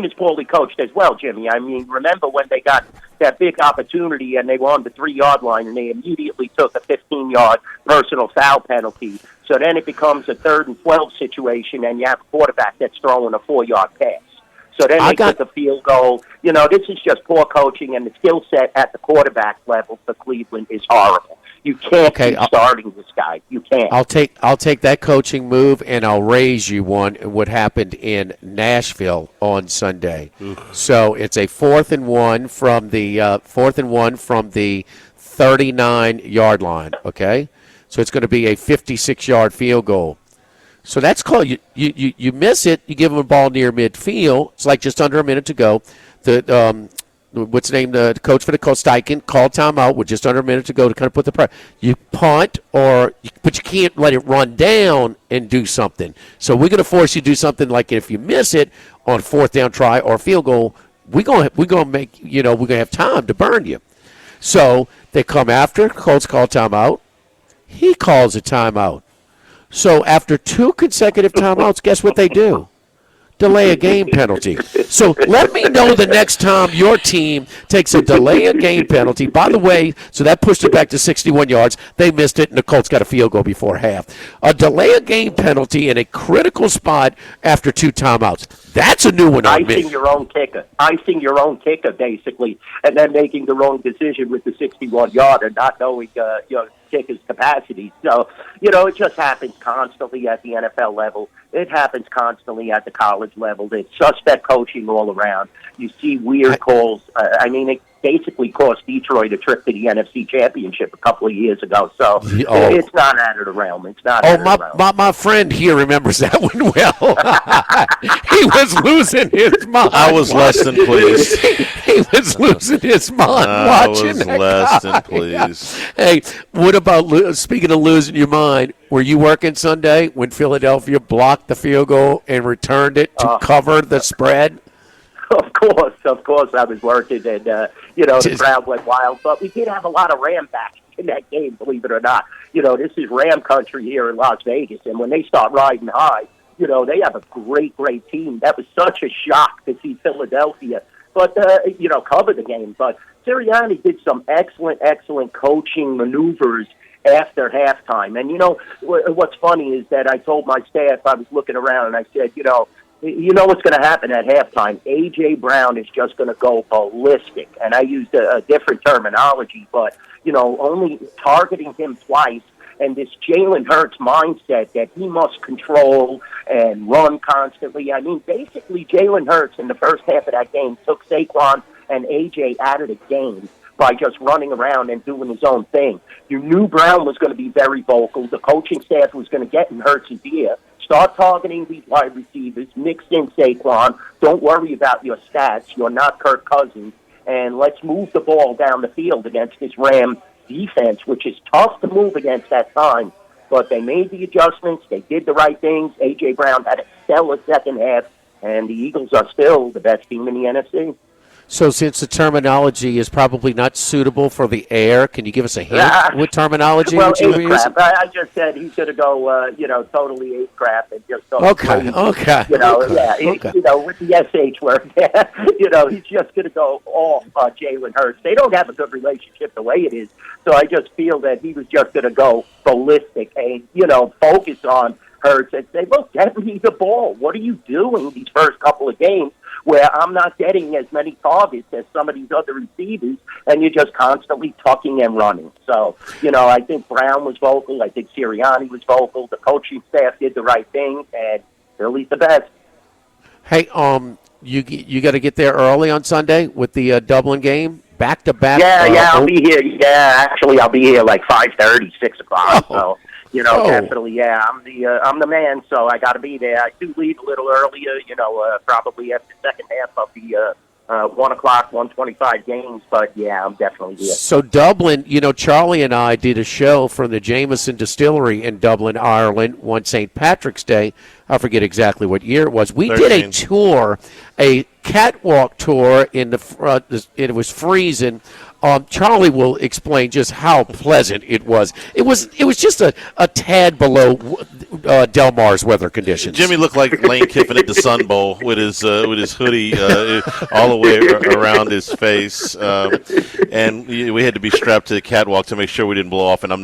is poorly coached as well, Jimmy. I mean, remember when they got that big opportunity and they were on the 3-yard line and they immediately took a 15-yard personal foul penalty. So then it becomes a 3rd and 12 situation, and you have a quarterback that's throwing a 4-yard pass. So then they took a field goal. This is just poor coaching, and the skill set at the quarterback level for Cleveland is horrible. You can't keep starting this guy. You can't. I'll take that coaching move, and I'll raise you one. What happened in Nashville on Sunday? So it's a 4th and 1 from the 39-yard line. Okay. So it's going to be a 56-yard field goal. So that's called you miss it, you give them a ball near midfield. It's like just under a minute to go. What's the name? The coach for the Colts, Steichen, called timeout with just under a minute to go to kind of put the pressure. You punt, but you can't let it run down and do something. So we're going to force you to do something like if you miss it on 4th down try or field goal, we're going to have time to burn you. So they come after. Colts call timeout. He calls a timeout. So after 2 consecutive timeouts, guess what they do? Delay a game penalty. So let me know the next time your team takes a delay a game penalty. By the way, so that pushed it back to 61 yards. They missed it, and the Colts got a field goal before half. A delay a game penalty in a critical spot after 2 timeouts. That's a new one on me. Icing your own kicker, basically, and then making the wrong decision with the 61-yarder, not knowing kicker's capacity. So, it just happens constantly at the NFL level. It happens constantly at the college level. There's suspect coaching all around. You see weird calls. It basically cost Detroit a trip to the NFC Championship a couple of years ago. So it's not out of the realm. It's not out of the realm. My friend here remembers that one well. He was losing his mind. I was less than pleased. He was losing his mind watching that. I was less than pleased. Hey, what about, speaking of losing your mind, were you working Sunday when Philadelphia blocked the field goal and returned it to cover the spread? Of course I was working, and, the crowd went wild. But we did have a lot of Ram backs in that game, believe it or not. This is Ram country here in Las Vegas, and when they start riding high, they have a great, great team. That was such a shock to see Philadelphia, but, cover the game. But Sirianni did some excellent coaching maneuvers after halftime. And, what's funny is that I told my staff, I was looking around, and I said, what's going to happen at halftime? A.J. Brown is just going to go ballistic. And I used a different terminology, but, only targeting him twice. And this Jalen Hurts mindset that he must control and run constantly. Basically, Jalen Hurts in the first half of that game took Saquon and A.J. out of the game by just running around and doing his own thing. You knew Brown was going to be very vocal. The coaching staff was going to get in Hurts' ear. Start targeting these wide receivers, mix in Saquon. Don't worry about your stats. You're not Kirk Cousins. And let's move the ball down the field against this Ram defense, which is tough to move against at times. But they made the adjustments. They did the right things. A.J. Brown had a stellar second half, and the Eagles are still the best team in the NFC. So since the terminology is probably not suitable for the air, can you give us a hint what terminology well, you were using? I just said he's going to go, totally ape crap and just go crazy. Okay. With the SH word, he's just going to go off Jalen Hurts. They don't have a good relationship the way it is, So I just feel that he was just going to go ballistic and, focus on Hurts and say, look, get me the ball. What are you doing these first couple of games where I'm not getting as many targets as some of these other receivers, and you're just constantly tucking and running? So, I think Brown was vocal. I think Sirianni was vocal. The coaching staff did the right thing, and Philly's the best. Hey, you got to get there early on Sunday with the Dublin game, back to back. Yeah, I'll be here. Yeah, actually, I'll be here like 5:30, 6 o'clock. So, definitely, yeah, I'm the man. So I got to be there. I do leave a little earlier. Probably after the second half of the 1 o'clock, 1:25 games. But yeah, I'm definitely here. So Dublin, Charlie and I did a show from the Jameson Distillery in Dublin, Ireland, one St. Patrick's Day. I forget exactly what year it was. We 13. did a tour, a catwalk tour in the front. It was freezing. Charlie will explain just how pleasant it was. It was just a tad below Del Mar's weather conditions. Jimmy looked like Lane Kiffin at the Sun Bowl with his hoodie all the way around his face, and we had to be strapped to the catwalk to make sure we didn't blow off. And I'm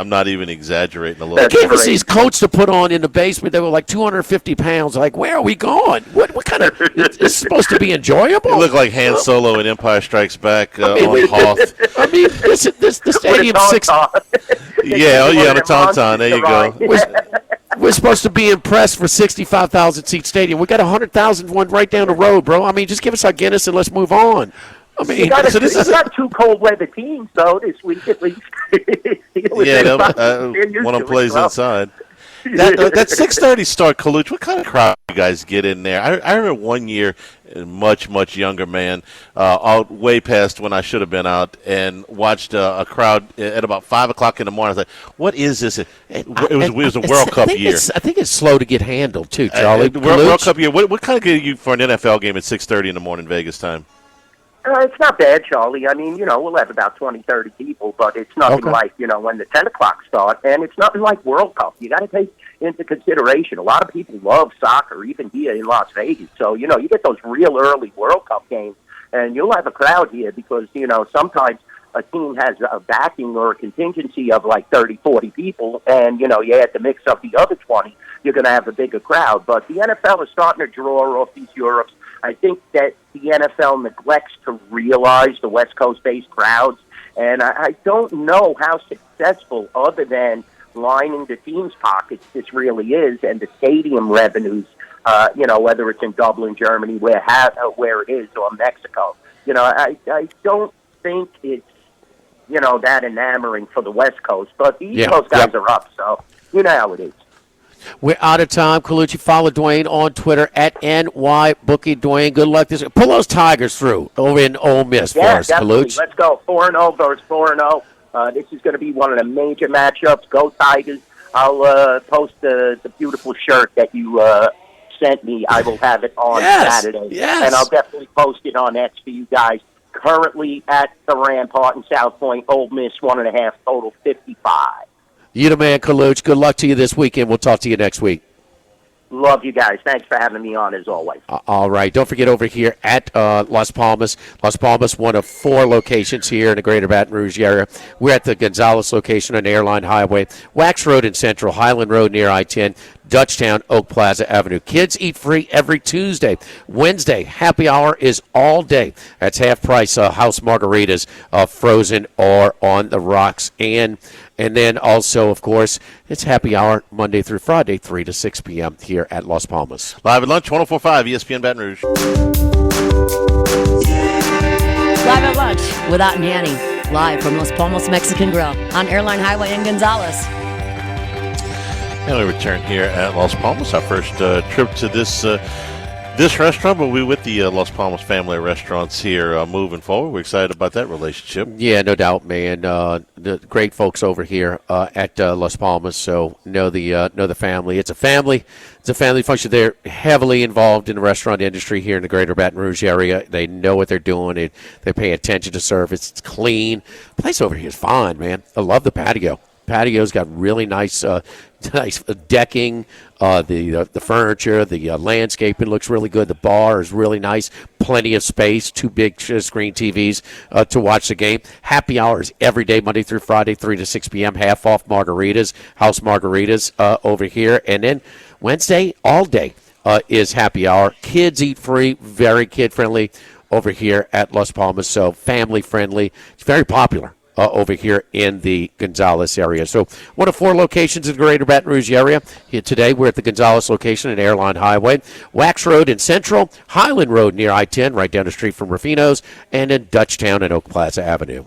not even exaggerating a little. They gave us these coats to put on in the basement. They were like 250 pounds. Like, where are we going? What kind of? It's supposed to be enjoyable. It looked like Han Solo in Empire Strikes Back on Hoth. I mean, this stadium six. On a tauntaun. There you go. We're supposed to be impressed for 65,000 seat stadium. We got 100,000 one right down the road, bro. I mean, just give us our Guinness and let's move on. I mean, this is not two cold weather teams though this week at least. One of them plays inside. That 6:30 start, Kaluch, what kind of crowd you guys get in there? I remember one year, a much younger man, out way past when I should have been out, and watched a crowd at about 5 o'clock in the morning. I was like, what is this? It was a World Cup year. I think it's slow to get handled, too, Charlie. World Cup year. What kind of get you for an NFL game at 6:30 in the morning Vegas time? It's not bad, Charlie. I mean, we'll have about 20, 30 people, but it's nothing like, when the 10 o'clock start, and it's nothing like World Cup. You got to take into consideration, a lot of people love soccer, even here in Las Vegas. So, you get those real early World Cup games, and you'll have a crowd here because, sometimes a team has a backing or a contingency of like 30, 40 people, and, you add the mix of the other 20, you're going to have a bigger crowd. But the NFL is starting to draw off these Europes. I think that the NFL neglects to realize the West Coast-based crowds, and I don't know how successful, other than lining the team's pockets, this really is, and the stadium revenues, whether it's in Dublin, Germany, where it is, or Mexico. I don't think it's, that enamoring for the West Coast, but the East Coast guys are up, so you know how it is. We're out of time. Colucci, follow Dwayne on Twitter at NYBookie. Dwayne, good luck this week. Pull those Tigers through over in Ole Miss for us, Colucci. Let's go. 4-0 versus 4-0. This is going to be one of the major matchups. Go Tigers. I'll post the beautiful shirt that you sent me. I will have it on Saturday. Yes. And I'll definitely post it on X for you guys. Currently at the Rampart in South Point, Ole Miss 1.5, total 55. You the man, Kaluch. Good luck to you this weekend. We'll talk to you next week. Love you guys. Thanks for having me on, as always. All right. Don't forget, over here at Las Palmas. Las Palmas, one of 4 locations here in the greater Baton Rouge area. We're at the Gonzales location on Airline Highway, Wax Road in Central, Highland Road near I-10, Dutchtown, Oak Plaza Avenue. Kids eat free every Tuesday. Wednesday, happy hour is all day. That's half price house margaritas, frozen or on the rocks. And then also, of course, it's happy hour Monday through Friday, 3 to 6 p.m. here at Las Palmas. Live at lunch, 104.5 ESPN Baton Rouge. Live at lunch without Nanny. Live from Las Palmas Mexican Grill on Airline Highway in Gonzales. And we return here at Las Palmas, our first trip to this restaurant, but we're with the Las Palmas family of restaurants here moving forward. We're excited about that relationship. Yeah, no doubt, man. The great folks over here at Las Palmas, so know the family. It's a family function. They're heavily involved in the restaurant industry here in the greater Baton Rouge area. They know what they're doing. They pay attention to service. It's clean. The place over here is fine, man. I love the patio. patio's got really nice nice decking. The furniture, the landscaping looks really good. The bar is really nice. Plenty of space. 2 big screen TVs to watch the game. Happy hours every day, Monday through Friday, 3 to 6 p.m. Half off margaritas, house margaritas over here. And then Wednesday, all day is happy hour. Kids eat free, very kid-friendly over here at Las Palmas, so family-friendly. It's very popular over here in the Gonzales area. So one of 4 locations in the greater Baton Rouge area. Here today, we're at the Gonzales location at Airline Highway, Wax Road in Central, Highland Road near I-10, right down the street from Rufino's, and in Dutchtown and Oak Plaza Avenue.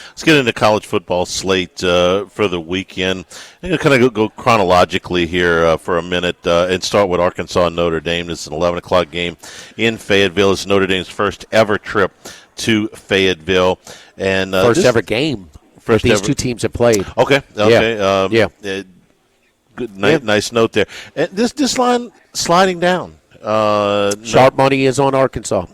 Let's get into college football slate for the weekend. I'm going to kind of go chronologically here for a minute and start with Arkansas and Notre Dame. This is an 11 o'clock game in Fayetteville. It's Notre Dame's first ever trip to Fayetteville. And first ever game these two teams have played. Okay. Yeah. Good, nice note there. And this line sliding down. Sharp money is on Arkansas.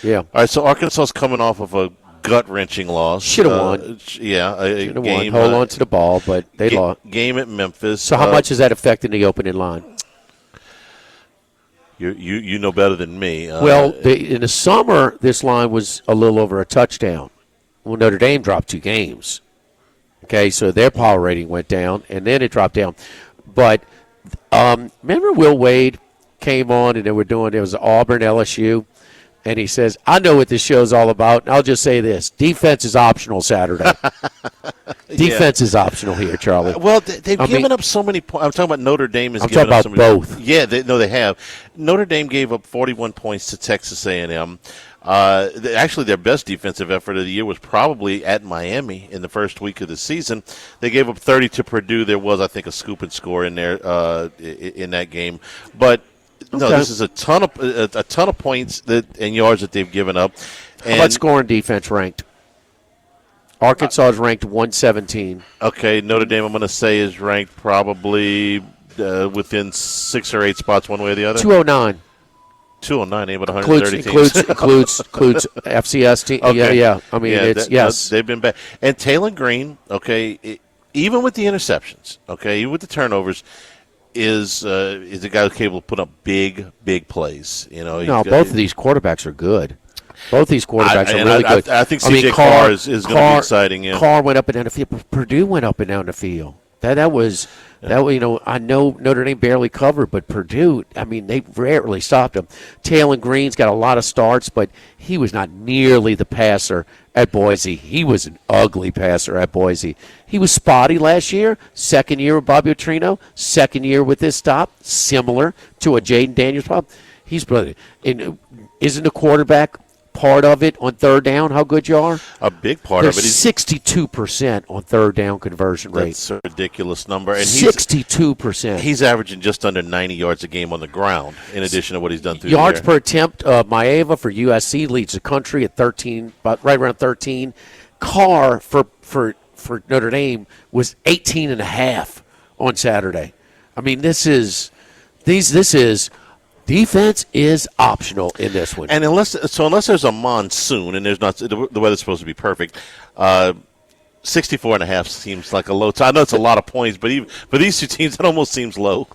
Yeah. All right, so Arkansas is coming off of a gut-wrenching loss. Should have won. Yeah. Should have won. Hold on to the ball, but they lost. Game at Memphis. So how much is that affecting the opening line? You know better than me. In the summer, this line was a little over a touchdown. Well, Notre Dame dropped 2 games. Okay, so their power rating went down, and then it dropped down. But remember Will Wade came on, and it was Auburn, LSU, and he says, I know what this show's all about, and I'll just say this. Defense is optional Saturday. Defense is optional here, Charlie. Well, they've given up so many points. I'm talking about Notre Dame. I'm talking about both. Yeah, they have. Notre Dame gave up 41 points to Texas A&M. Actually, their best defensive effort of the year was probably at Miami in the first week of the season. They gave up 30 to Purdue. There was, I think, a scoop and score in there in that game. But no, this is a ton of points and yards that they've given up. How about score and defense ranked? Arkansas is ranked 117. Okay, Notre Dame, I'm going to say, is ranked probably within 6 or 8 spots, one way or the other. 209. 209, ain't but 130 teams. Includes FCS team. Okay. Yeah. I mean, yes. They've been bad. And Taylor Green, okay, even with the interceptions, okay, even with the turnovers, is a guy who's capable of putting up big plays. Both of these quarterbacks are good. Both these quarterbacks are really good. I think C.J. Carr is going to be exciting. Yeah. Carr went up and down the field, but Purdue went up and down the field. That was I know Notre Dame barely covered, but Purdue, I mean, they rarely stopped him. Taylor Green's got a lot of starts, but he was not nearly the passer at Boise. He was an ugly passer at Boise. He was spotty last year, second year with Bobby Petrino, second year with this stop, similar to a Jaden Daniels problem. He's brilliant. And isn't the quarterback part of it on third down, how good you are? A big part of it. 62% on third down conversion rate. That's a ridiculous number. And 62%. He's averaging just under 90 yards a game on the ground, in addition to what he's done through yards the air. per attempt. Maeva for USC leads the country at 13, right around 13. Carr for Notre Dame was 18.5 on Saturday. I mean, this is defense is optional in this one. And unless there's a monsoon and there's not, the weather's supposed to be perfect, 64.5 seems like a low. I know it's a lot of points, but even for these two teams, it almost seems low.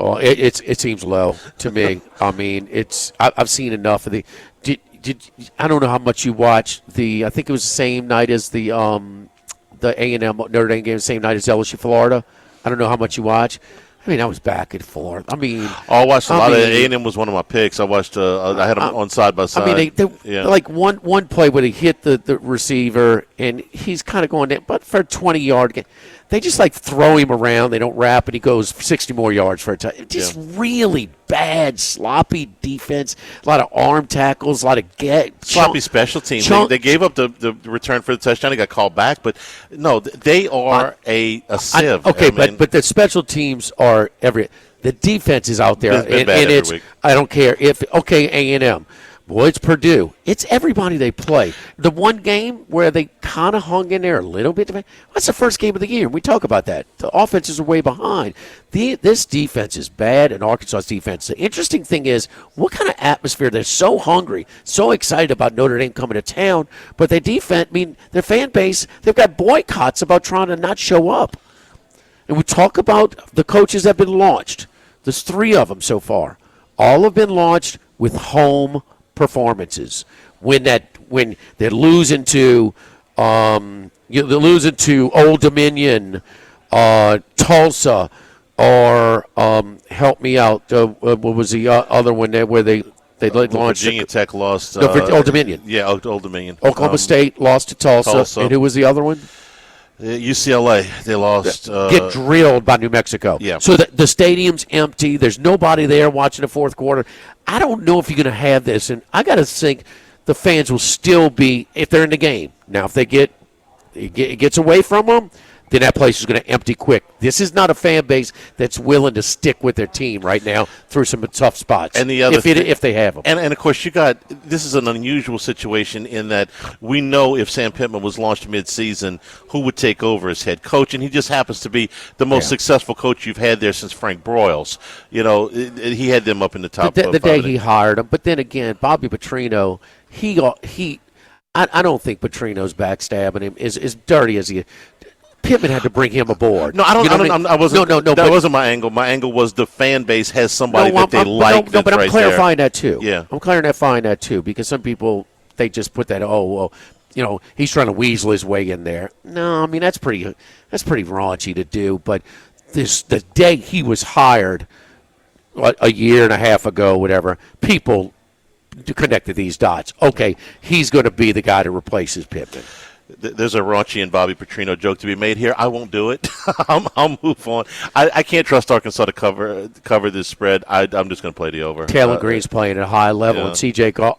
Oh, it seems low to me. I mean, I've seen enough of the. I don't know how much you watched the. I think it was the same night as the A&M Notre Dame game, same night as LSU Florida. I don't know how much you watch. I mean, I was back and forth. I mean, I watched a lot of A&M was one of my picks. I watched. I had them on side by side. I mean, like one play where he hit the receiver and he's kind of going down, but for a 20-yard, they just like throw him around. They don't wrap, and he goes 60 more yards for a touchdown. Just really bad, sloppy defense. A lot of arm tackles, a lot of sloppy special teams. They gave up the return for the touchdown. He got called back, but no, they are a sieve. But the special teams are the defense is out there, and it's week. I don't care if A&M. Boy, it's Purdue. It's everybody they play. The one game where they kind of hung in there a little bit. That's the first game of the year. We talk about that. The offenses are way behind. This defense is bad, and Arkansas's defense. The interesting thing is what kind of atmosphere. They're so hungry, so excited about Notre Dame coming to town, but their defense, their fan base, they've got boycotts about trying to not show up. And we talk about the coaches that have been launched. There's 3 of them so far. All have been launched with home performances. When they're losing to Old Dominion, Tulsa, or help me out. What was the other one there where they launched? Virginia Tech lost. Old Dominion. Yeah, Old Dominion. Oklahoma State lost to Tulsa. And who was the other one? UCLA. They lost. Get drilled by New Mexico. Yeah. So the stadium's empty. There's nobody there watching the fourth quarter. I don't know if you're going to have this, and I got to think the fans will still be if they're in the game. Now, if it gets away from them, then that place is going to empty quick. This is not a fan base that's willing to stick with their team right now through some tough spots. And the other if they have them. And of course, this is an unusual situation in that we know if Sam Pittman was launched mid-season, who would take over as head coach, and he just happens to be the most successful coach you've had there since Frank Broyles. He had them up in the top. The day he hired him, but then again, Bobby Petrino, I don't think Petrino's backstabbing him. As dirty as he. Pittman had to bring him aboard. No, I don't. I wasn't. No. That wasn't my angle. My angle was the fan base has somebody that they like. But I'm clarifying that too. Yeah, I'm clarifying that too because some people they just put that. Oh well, he's trying to weasel his way in there. No, I mean that's pretty raunchy to do. But the day he was hired, a year and a half ago, whatever, people connected these dots. Okay, he's going to be the guy that replaces Pittman. There's a raunchy and Bobby Petrino joke to be made here. I won't do it. I'll move on. I can't trust Arkansas to cover this spread. I'm just going to play the over. Taylor Green's playing at a high level, and C.J. Carr,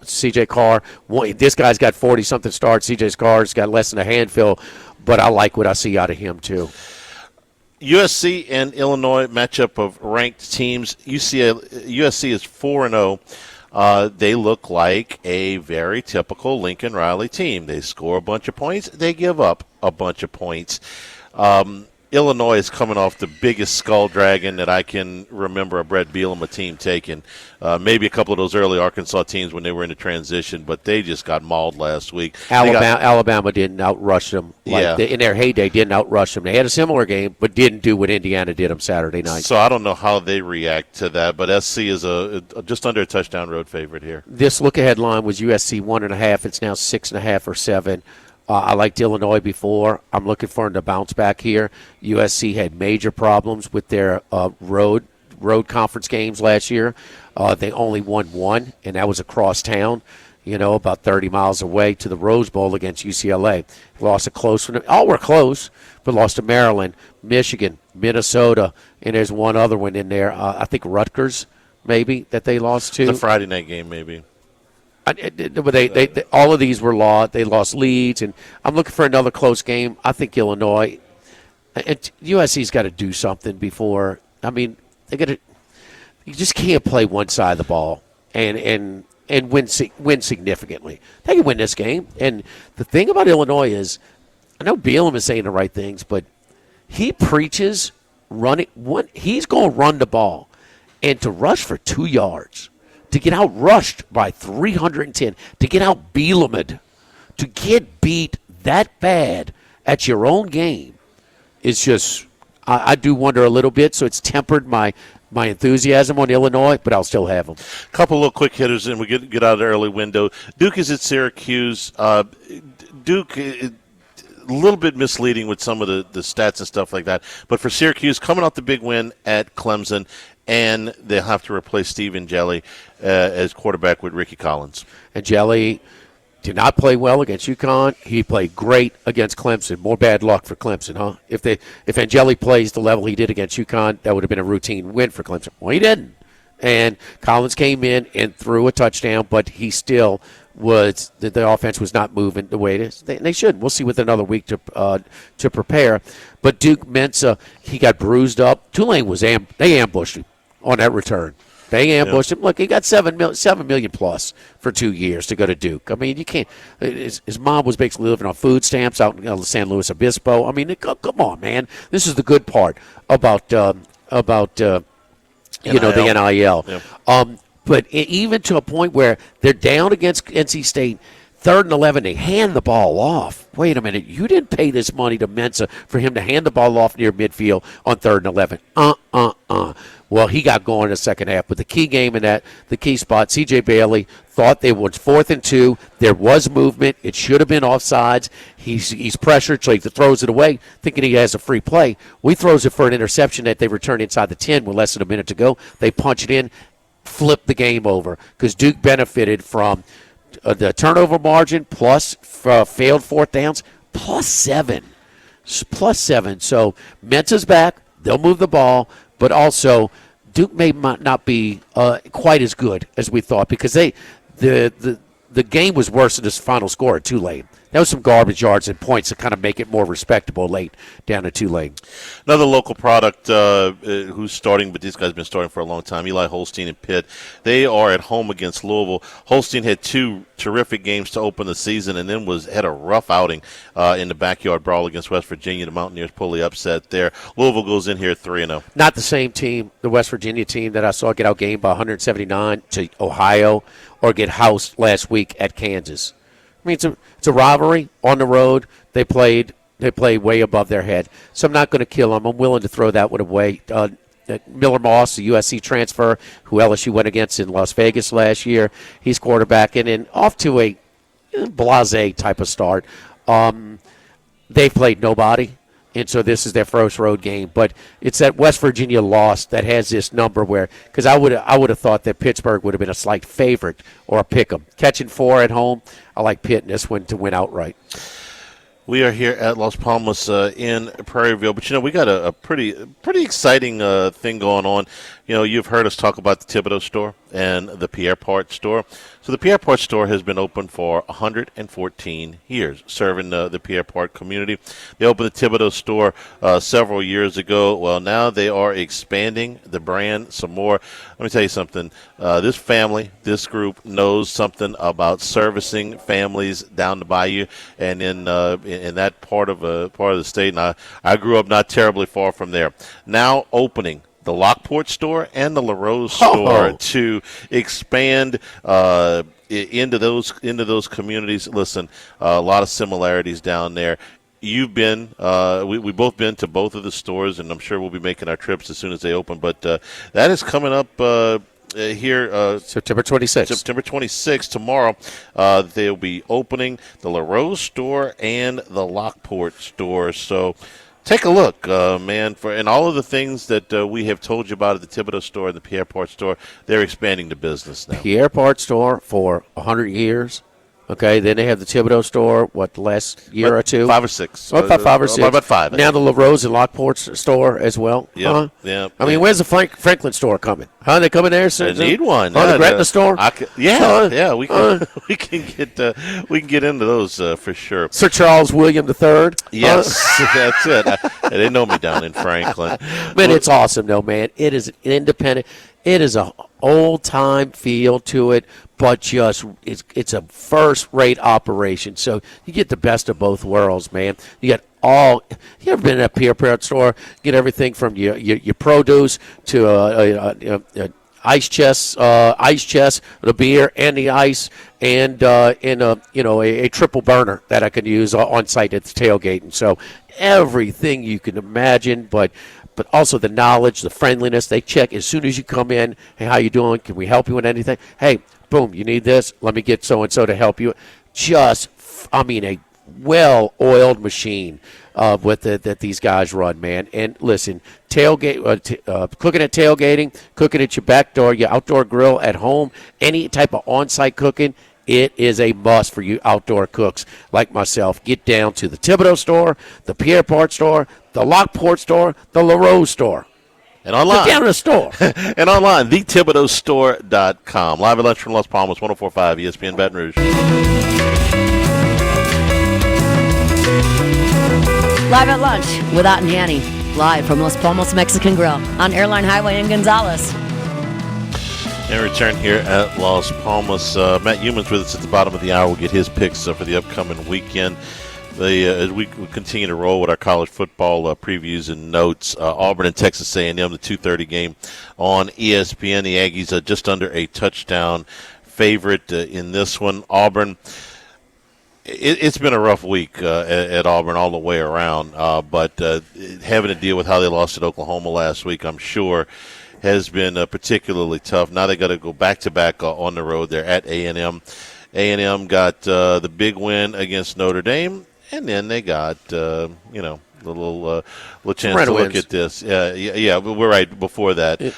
this guy's got 40-something starts. C.J. Carr's got less than a handful, but I like what I see out of him too. USC and Illinois matchup of ranked teams. USC is 4-0. They look like a very typical Lincoln Riley team. They score a bunch of points. They give up a bunch of points. Illinois is coming off the biggest skull dragon that I can remember a Brett Bielema team taking. Maybe a couple of those early Arkansas teams when they were in the transition, but they just got mauled last week. Alabama didn't outrush them. In their heyday, didn't outrush them. They had a similar game, but didn't do what Indiana did them Saturday night. So I don't know how they react to that, but SC is just under a touchdown road favorite here. This look-ahead line was USC 1.5. It's now 6.5 or 7. I liked Illinois before. I'm looking for them to bounce back here. USC had major problems with their road conference games last year. They only won 1, and that was across town, about 30 miles away to the Rose Bowl against UCLA. Lost a close one. All were close, but lost to Maryland, Michigan, Minnesota, and there's one other one in there. I think Rutgers, maybe, that they lost to. The Friday night game, maybe. They all of these were lost. They lost leads, and I'm looking for another close game. I think Illinois and USC's got to do something before. I mean, they got to. You just can't play one side of the ball and win significantly. They can win this game. And the thing about Illinois is, I know Bielema is saying the right things, but he preaches running. He's going to run the ball, and to rush for 2 yards. To get out-rushed by 310, to get out-Bielema'd, to get beat that bad at your own game is just, I do wonder a little bit, so it's tempered my enthusiasm on Illinois, but I'll still have them. Couple little quick hitters, and we get out of the early window. Duke is at Syracuse. Duke, a little bit misleading with some of the stats and stuff like that, but for Syracuse, coming off the big win at Clemson, and they'll have to replace Stephen Jelly as quarterback with Ricky Collins. And Jelly did not play well against UConn. He played great against Clemson. More bad luck for Clemson, huh? If Angeli plays the level he did against UConn, that would have been a routine win for Clemson. Well, he didn't. And Collins came in and threw a touchdown, but he still was the offense was not moving the way it is. They should. We'll see with another week to prepare. But Duke Mensa, he got bruised up. Tulane they ambushed him on that return. They ambushed him. Look, he got $7 million plus for 2 years to go to Duke. I mean, you can't. His mom was basically living on food stamps out in San Luis Obispo. I mean, come on, man. This is the good part about the NIL. Yep. But even to a point where they're down against NC State, 3rd and 11, they hand the ball off. Wait a minute, you didn't pay this money to Mensah for him to hand the ball off near midfield on 3rd and 11. Well, he got going in the second half, but the key game in that, the key spot, C.J. Bailey thought they was 4th and 2. There was movement. It should have been offsides. He's pressured, so he throws it away, thinking he has a free play. We throws it for an interception that they return inside the 10 with less than a minute to go. They punch it in, flip the game over, because Duke benefited from the turnover margin plus failed 4th downs, plus 7. So Mensah's back. They'll move the ball, but also Duke may not be quite as good as we thought, because the game was worse than this final score at Tulane. That was some garbage yards and points to kind of make it more respectable late down at Tulane. Another local product who's starting, but these guys have been starting for a long time, Eli Holstein and Pitt. They are at home against Louisville. Holstein had 2 terrific games to open the season and then had a rough outing in the backyard brawl against West Virginia. The Mountaineers pulled the upset there. Louisville goes in here 3-0. Not the same team, the West Virginia team that I saw get outgained by 179 to Ohio or get housed last week at Kansas. I mean, it's a rivalry on the road. They play way above their head. So I'm not going to kill them. I'm willing to throw that one away. Miller Moss, the USC transfer, who LSU went against in Las Vegas last year, he's quarterbacking and off to a blasé type of start. They've played nobody, and so this is their first road game. But it's that West Virginia loss that has this number where, because I would have thought that Pittsburgh would have been a slight favorite or a pick 'em. Catching 4 at home, I like Pitt in this one to win outright. We are here at Las Palmas in Prairieville, but we got a pretty exciting thing going on. You've heard us talk about the Thibodeau store and the Pierre Part store. So the Pierre Part store has been open for 114 years, serving the Pierre Part community. They opened the Thibodeau store several years ago. Well, now they are expanding the brand some more. Let me tell you something. This family, this group knows something about servicing families down the bayou and in that part of the state. And I grew up not terribly far from there. Now opening the Lockport store and the LaRose store to expand into those communities. Listen, a lot of similarities down there. You've been, we both been to both of the stores, and I'm sure we'll be making our trips as soon as they open. But that is coming up here September 26th. September 26th, tomorrow. They'll be opening the LaRose store and the Lockport store. So take a look, man, and all of the things that we have told you about at the Thibodeau store and the Pierre Part store, they're expanding the business now. Pierre Part store for 100 years. Okay, then they have the Thibodeau store, the last year or two? 5 or 6. About 5 or 6. About 5. Now the LaRose and Lockport store as well. Yeah, yeah. I mean, where's the Franklin store coming? Huh? They coming there? They need one. The Gretna store? We can get into those for sure. Sir Charles William III? Yes, that's it. They know me down in Franklin. Man, it's awesome, though, man. It is an independent. It is a old-time feel to it, but just it's a first-rate operation. So you get the best of both worlds, man. You get you ever been in a Pierre Part store? Get everything from your produce to ice chest, the beer and the ice, and in a triple burner that I can use on site at the tailgate. And so everything you can imagine, but also the knowledge, the friendliness. They check as soon as you come in. Hey, how you doing? Can we help you with anything? Hey, boom, you need this? Let me get so-and-so to help you. A well-oiled machine that these guys run, man. And listen, cooking at tailgating, cooking at your back door, your outdoor grill at home, any type of on-site cooking, it is a must for you outdoor cooks like myself. Get down to the Thibodeau store, the Pierre Part store, the Lockport store, the LaRose store. And online. Get down to the store. And online, thethibodeaustore.com. Live at lunch from Las Palmas, 104.5 ESPN Baton Rouge. Live at lunch with Ott and Hanny. Live from Las Palmas Mexican Grill on Airline Highway in Gonzales. And return here at Las Palmas. Matt Humans with us at the bottom of the hour. We'll get his picks for the upcoming weekend. As we continue to roll with our college football previews and notes, Auburn and Texas A&M, the 2:30 game on ESPN. The Aggies are just under a touchdown favorite in this one. Auburn, It's been a rough week at Auburn all the way around, but having to deal with how they lost at Oklahoma last week, I'm sure, has been particularly tough. Now they got to go back-to-back on the road. They're at A&M. A&M got the big win against Notre Dame, and then they got, a little chance to look at this. Yeah, we're right before that.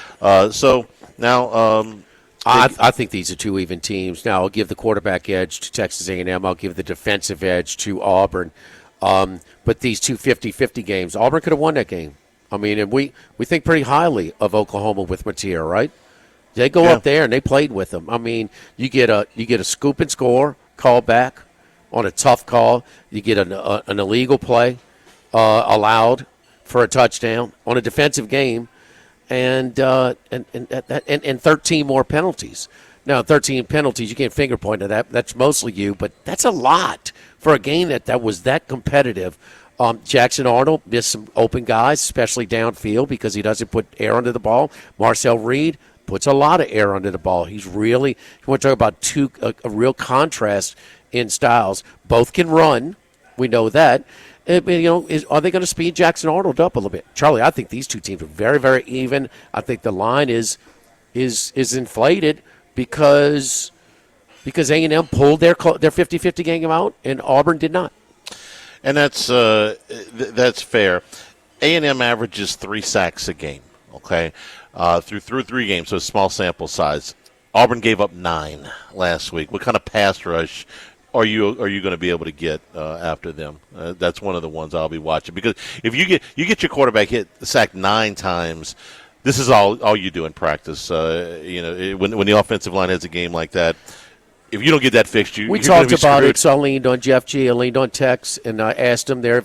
So now I think these are two even teams. Now, I'll give the quarterback edge to Texas A&M. I'll give the defensive edge to Auburn. But these two 50-50 games, Auburn could have won that game. I mean, and we think pretty highly of Oklahoma with Mateer, right? They go up there and they played with them. I mean, you get a scoop and score call back on a tough call. You get an illegal play allowed for a touchdown on a defensive game. And 13 more penalties. Now, 13 penalties, you can't finger point to that. That's mostly you, but that's a lot for a game that was that competitive. Jackson Arnold missed some open guys, especially downfield, because he doesn't put air under the ball. Marcel Reed puts a lot of air under the ball. He's really, you want to talk about a real contrast in styles. Both can run. We know that. Are they going to speed Jackson Arnold up a little bit? Charlie, I think these two teams are very, very even. I think the line is inflated because A&M pulled their 50-50 game out and Auburn did not. And that's fair. A&M averages 3 sacks a game. Okay, through 3 games, so a small sample size. Auburn gave up 9 last week. What kind of pass rush are you going to be able to get after them? That's one of the ones I'll be watching, because if you get your quarterback sacked 9 times, this is all you do in practice. When the offensive line has a game like that, if you don't get that fixed, we talked about it. So I leaned on Jeff G. I leaned on Tex, and I asked him there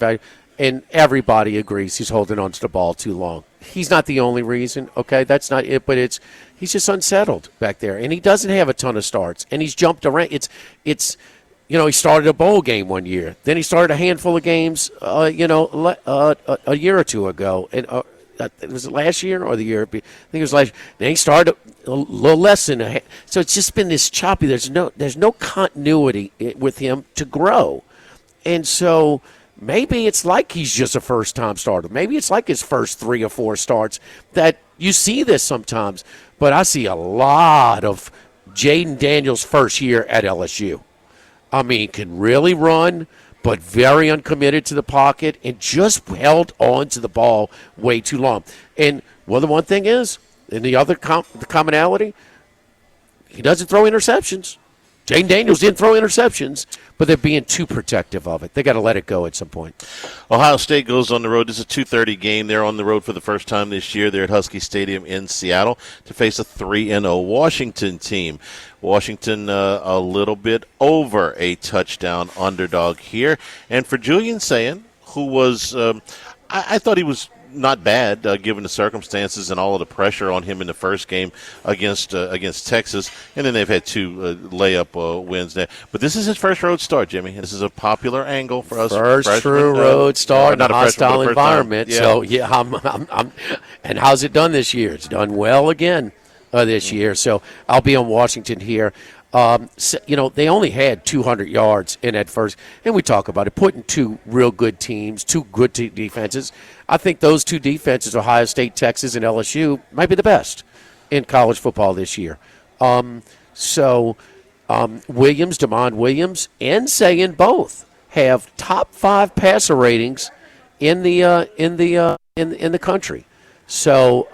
and everybody agrees he's holding on to the ball too long. He's not the only reason. Okay, that's not it, but he's just unsettled back there, and he doesn't have a ton of starts, and he's jumped around. It's. He started a bowl game one year. Then he started a handful of games, a year or two ago. And was it last year or the year? I think it was last year. Then he started a little less than a. So it's just been this choppy. There's no continuity with him to grow, and so maybe it's like he's just a first-time starter. Maybe it's like his first 3 or 4 starts that you see this sometimes. But I see a lot of Jaden Daniels' first year at LSU. I mean, can really run, but very uncommitted to the pocket and just held on to the ball way too long. And the one thing is, and the other the commonality, he doesn't throw interceptions. Jaden Daniels didn't throw interceptions, but they're being too protective of it. They got to let it go at some point. Ohio State goes on the road. This is a 2:30 game. They're on the road for the first time this year. They're at Husky Stadium in Seattle to face a 3-0 Washington team. Washington a little bit over a touchdown underdog here. And for Julian Sayin, who was I thought he was not bad given the circumstances and all of the pressure on him in the first game against Texas, and then they've had 2 layup wins there. But this is his first road start, Jimmy. This is a popular angle for us. First true road start in a hostile environment. Yeah. So I'm and how's it done this year? It's done well again this year. So I'll be on Washington here. They only had 200 yards in that first, and we talk about it, putting 2 real good teams, 2 good defenses. I think those 2 defenses, Ohio State, Texas, and LSU, might be the best in college football this year. Williams, DeMond Williams, and Sayin both have top 5 passer ratings in the country. So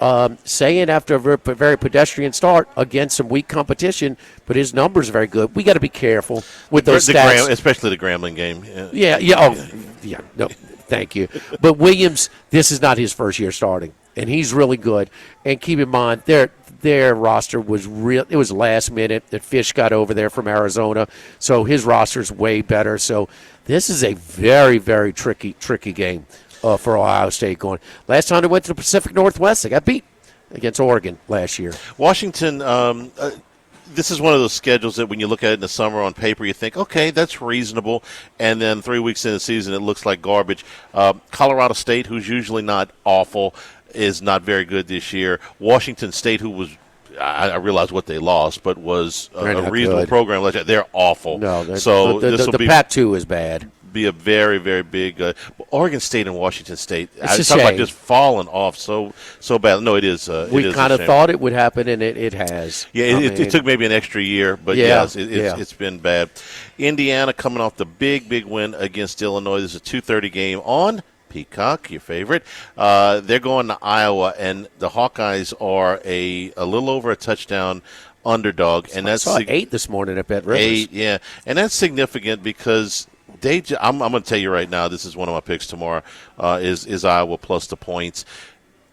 Sayin, after a very pedestrian start against some weak competition, but his numbers are very good. We got to be careful with those stats, especially the Grambling game. No, thank you. But Williams, this is not his first year starting, and he's really good. And keep in mind, their roster was real. It was last minute that Fish got over there from Arizona, so his roster's way better. So this is a very, very tricky game for Ohio State going. Last time they went to the Pacific Northwest, they got beat against Oregon last year. Washington, this is one of those schedules that when you look at it in the summer on paper, you think, okay, that's reasonable. And then 3 weeks into the season, it looks like garbage. Colorado State, who's usually not awful, is not very good this year. Washington State, who was I realize what they lost, but was a reasonable good. program. They're awful. No, so the Pac-2 is bad. Be a very, very big Oregon State and Washington State. It's a talk about shame. just falling off so bad. No, it is. We kind of thought it would happen, and it has. Yeah, it took maybe an extra year, but yes, it's been bad. Indiana coming off the big win against Illinois. This is a 2:30 game on Peacock, your favorite. They're going to Iowa, and the Hawkeyes are a little over a touchdown underdog, and that's 8 this morning at Bet Rivers. 8, yeah, and that's significant because. I'm going to tell you right now, this is one of my picks tomorrow, is Iowa plus the points.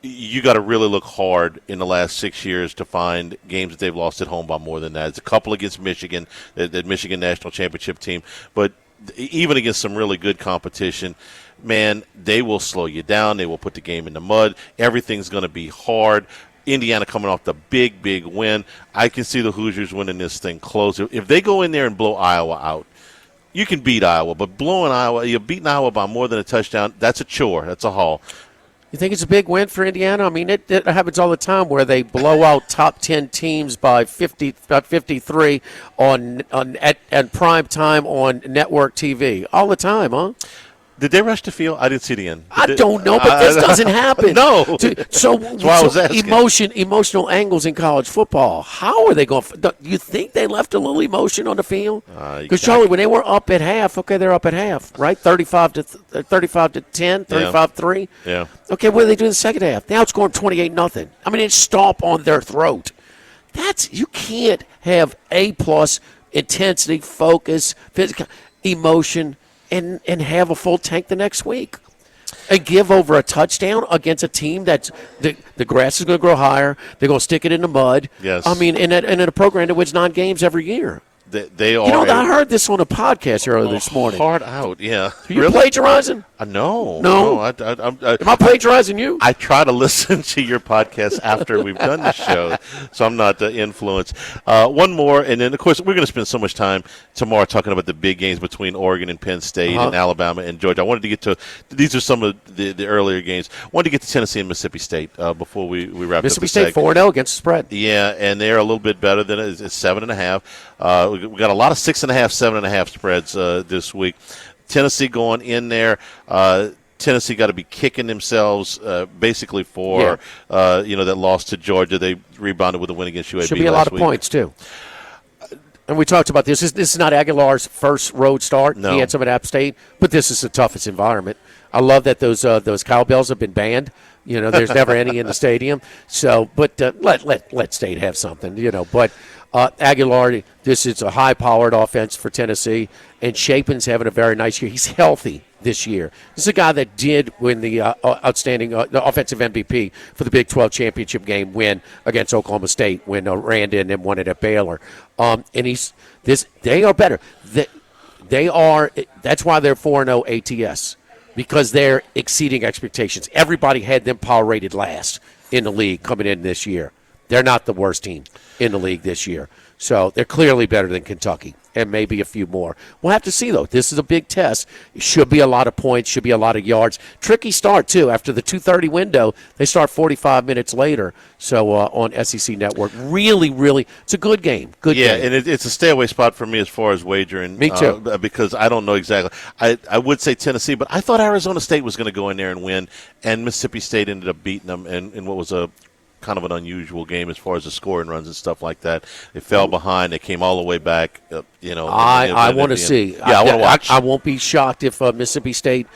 You got to really look hard in the last 6 years to find games that they've lost at home by more than that. It's a couple against Michigan, the Michigan national championship team, but even against some really good competition, man, they will slow you down. They will put the game in the mud. Everything's going to be hard. Indiana coming off the big win. I can see the Hoosiers winning this thing close. If they go in there and blow Iowa out, you can beat Iowa, but you're beating Iowa by more than a touchdown. That's a chore. That's a haul. You think it's a big win for Indiana? I mean, it happens all the time where they blow out top 10 teams by 53 at prime time on network TV. All the time, huh? Did they rush the field? I didn't see the end. I don't know, but this doesn't happen. No. So why I was asking. Emotional angles in college football. How are they going? Do you think they left a little emotion on the field? Because Charlie, when they were up at half, okay, they're up at half, right? 35 to 10, 35-3. Yeah. Okay, what do they do in the second half? Now it's going 28-0. I mean, it's stomp on their throat. You can't have A+ intensity, focus, physical, emotion. And have a full tank the next week. And give over a touchdown against a team that's the grass is going to grow higher. They're going to stick it in the mud. Yes. I mean, in a program that wins 9 games every year. They are. I heard this on a podcast earlier this morning. Hard out, yeah. Are you plagiarizing? No. Am I plagiarizing you? I try to listen to your podcast after we've done the show, so I'm not influenced. One more, and then, of course, we're going to spend so much time tomorrow talking about the big games between Oregon and Penn State and Alabama and Georgia. I wanted to get to – these are some of the earlier games. I wanted to get to Tennessee and Mississippi State before we wrap up the Mississippi State 4-0 against the spread. Yeah, and they're a little bit better than it. It's 7.5. We got a lot of 6.5, 7.5 spreads this week. Tennessee going in there. Tennessee got to be kicking themselves basically for that loss to Georgia. They rebounded with a win against UAB. Should be a lot of points too. And we talked about this. This is not Aguilar's first road start. No. He had some at App State, but this is the toughest environment. I love that those cowbells have been banned. There's never any in the stadium. So, but let State have something. But Aguilar, this is a high-powered offense for Tennessee, and Chapin's having a very nice year. He's healthy this year. This is a guy that did win the outstanding the offensive MVP for the Big 12 championship game win against Oklahoma State when ran in and won it at Baylor. And they are better. They are. That's why they're 4-0 ATS, because they're exceeding expectations. Everybody had them power rated last in the league coming in this year. They're not the worst team in the league this year. So they're clearly better than Kentucky and maybe a few more. We'll have to see, though. This is a big test. It should be a lot of points, should be a lot of yards. Tricky start, too. After the 2:30 window, they start 45 minutes later. So on SEC Network, really, it's a good game. Good game. Yeah, and it's a stay-away spot for me as far as wagering. Me too. Because I don't know exactly. I would say Tennessee, but I thought Arizona State was going to go in there and win, and Mississippi State ended up beating them in what was a kind of an unusual game as far as the scoring runs and stuff like that. They fell behind. They came all the way back. I want to see. Yeah, I want to watch. I won't be shocked if Mississippi State,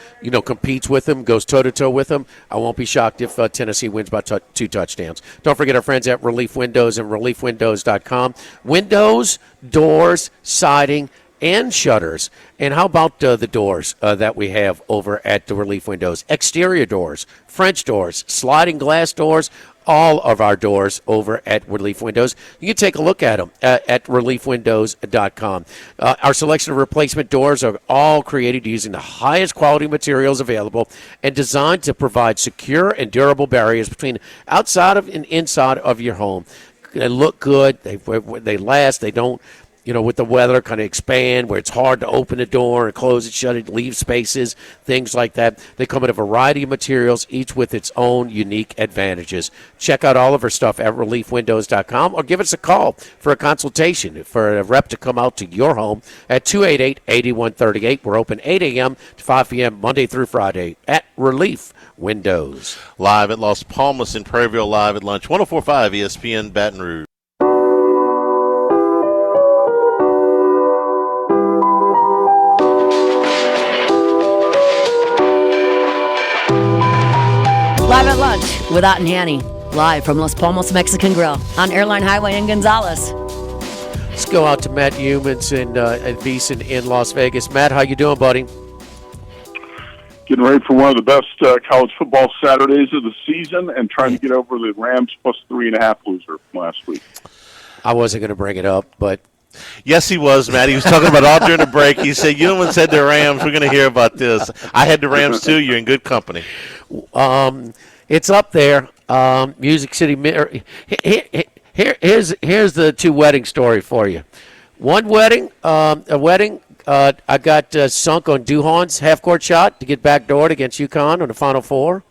competes with them, goes toe-to-toe with them. I won't be shocked if Tennessee wins by 2 touchdowns. Don't forget our friends at Relief Windows and ReliefWindows.com. Windows, doors, siding, and shutters. And how about the doors that we have over at the Relief Windows? Exterior doors, French doors, sliding glass doors, all of our doors over at Relief Windows. You can take a look at them at ReliefWindows.com. Our selection of replacement doors are all created using the highest quality materials available and designed to provide secure and durable barriers between outside of and inside of your home. They look good. They last. They don't with the weather, kind of expand where it's hard to open the door and close it, shut it, leave spaces, things like that. They come in a variety of materials, each with its own unique advantages. Check out all of our stuff at reliefwindows.com or give us a call for a consultation for a rep to come out to your home at 288-8138. We're open 8 a.m. to 5 p.m. Monday through Friday at Relief Windows. Live at Las Palmas in Prairieville, live at lunch. 104.5 ESPN Baton Rouge. Live at lunch with Ott and Hanny. Live from Las Palmas Mexican Grill on Airline Highway in Gonzales. Let's go out to Matt Humans and Beeson in Las Vegas. Matt, how you doing, buddy? Getting ready for one of the best college football Saturdays of the season and trying to get over the Rams plus 3.5 loser from last week. I wasn't going to bring it up, but yes, he was, Matt. He was talking about all during the break. He said, "You said the Rams. We're going to hear about this." I had the Rams too. You're in good company. It's up there. Music City. Here's the two wedding story for you. One wedding, a wedding. I got sunk on Duhon's half-court shot to get backdoored against UConn on the Final Four.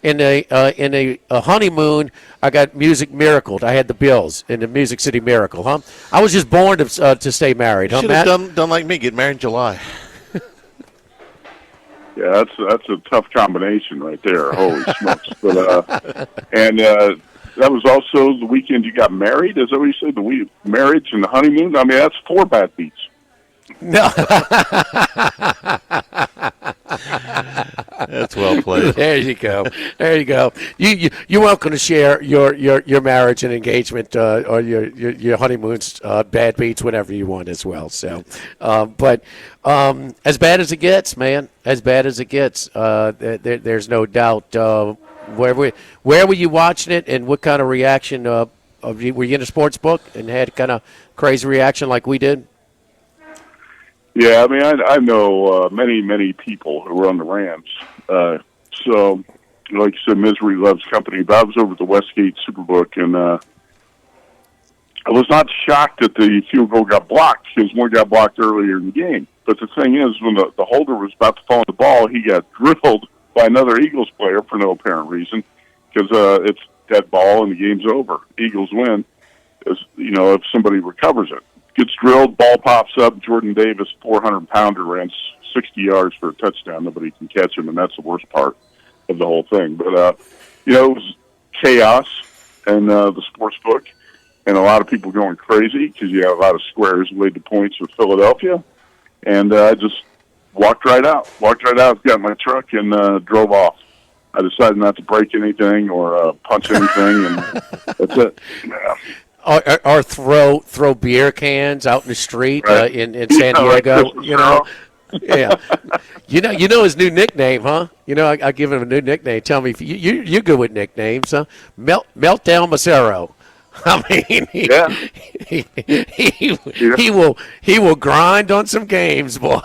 In a honeymoon, I got Music Miracled. I had the Bills in the Music City Miracle, huh? I was just born to stay married, huh, Should Matt? have done like me, get married in July. Yeah, that's a tough combination right there. Holy smokes! But that was also the weekend you got married. Is that what you said? The marriage and the honeymoon. I mean, that's 4 bad beats. No. That's well played. There you go. There you go. You're welcome to share your marriage and engagement or your honeymoon's bad beats whenever you want as well. So, but as bad as it gets, man, as bad as it gets, there's no doubt. Where were you watching it, and what kind of reaction? Were you in a sports book and had kind of crazy reaction like we did? Yeah, I mean, I know many people who were on the Rams. So, like you said, misery loves company. But I was over at the Westgate Superbook, and I was not shocked that the field goal got blocked because one got blocked earlier in the game. But the thing is, when the holder was about to fall on the ball, he got drilled by another Eagles player for no apparent reason because it's dead ball and the game's over. Eagles win, if somebody recovers it. Gets drilled, ball pops up. Jordan Davis, 400-pounder, ran 60 yards for a touchdown. Nobody can catch him, and that's the worst part of the whole thing. But, it was chaos in the sports book, and a lot of people going crazy because you have a lot of squares laid to points with Philadelphia. And I just walked right out, got in my truck, and drove off. I decided not to break anything or punch anything, and that's it. Yeah. Or throw beer cans out in the street right. in San Diego. Like Yeah. You know his new nickname, huh? I give him a new nickname. Tell me if you're good with nicknames, huh? Meltdown Macero. I mean, he will grind on some games, boy.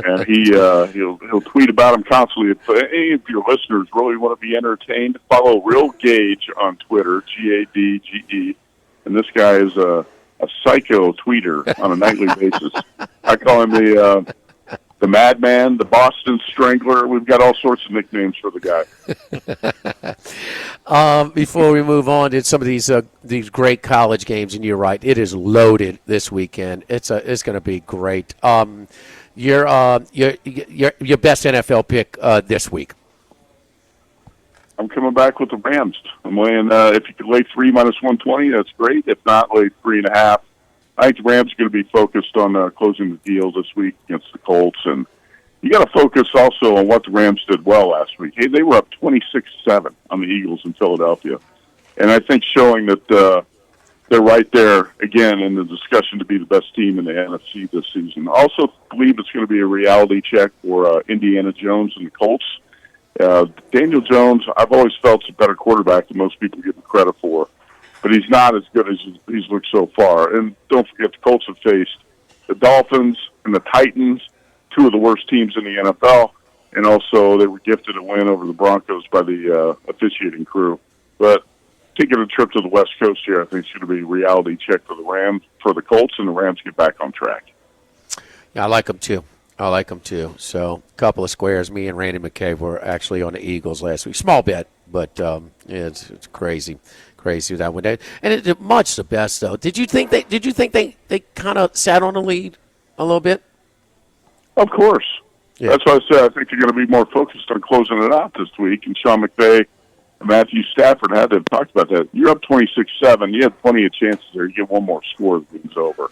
And he'll tweet about him constantly. If any of your listeners really want to be entertained, follow Real Gage on Twitter, GADGE. And this guy is a psycho tweeter on a nightly basis. I call him the Madman, the Boston Strangler. We've got all sorts of nicknames for the guy. Before we move on to some of these great college games, and you're right, it is loaded this weekend. It's going to be great. Your best NFL pick this week? I'm coming back with the Rams. I'm laying. If you could lay 3 minus 120, that's great. If not, lay 3.5. I think the Rams are going to be focused on closing the deal this week against the Colts, and you got to focus also on what the Rams did well last week. Hey, they were up 26-7 on the Eagles in Philadelphia, and I think showing that they're right there again in the discussion to be the best team in the NFC this season. Also believe it's going to be a reality check for Indiana Jones and the Colts. Daniel Jones, I've always felt, is a better quarterback than most people give him credit for, but he's not as good as he's looked so far. And don't forget, the Colts have faced the Dolphins and the Titans, two of the worst teams in the NFL, and also they were gifted a win over the Broncos by the officiating crew. But taking a trip to the West Coast here, I think it's going to be a reality check for the Rams, for the Colts, and the Rams get back on track. Yeah, I like them too. So a couple of squares. Me and Randy McCabe were actually on the Eagles last week. Small bet, but it's crazy that one. And it much the best though. Did you think they kind of sat on the lead a little bit? Of course. Yeah. That's why I said I think they're going to be more focused on closing it out this week. And Sean McVay and Matthew Stafford had to have talked about that. You're up 26-7. You had plenty of chances there. You get one more score, the game's over.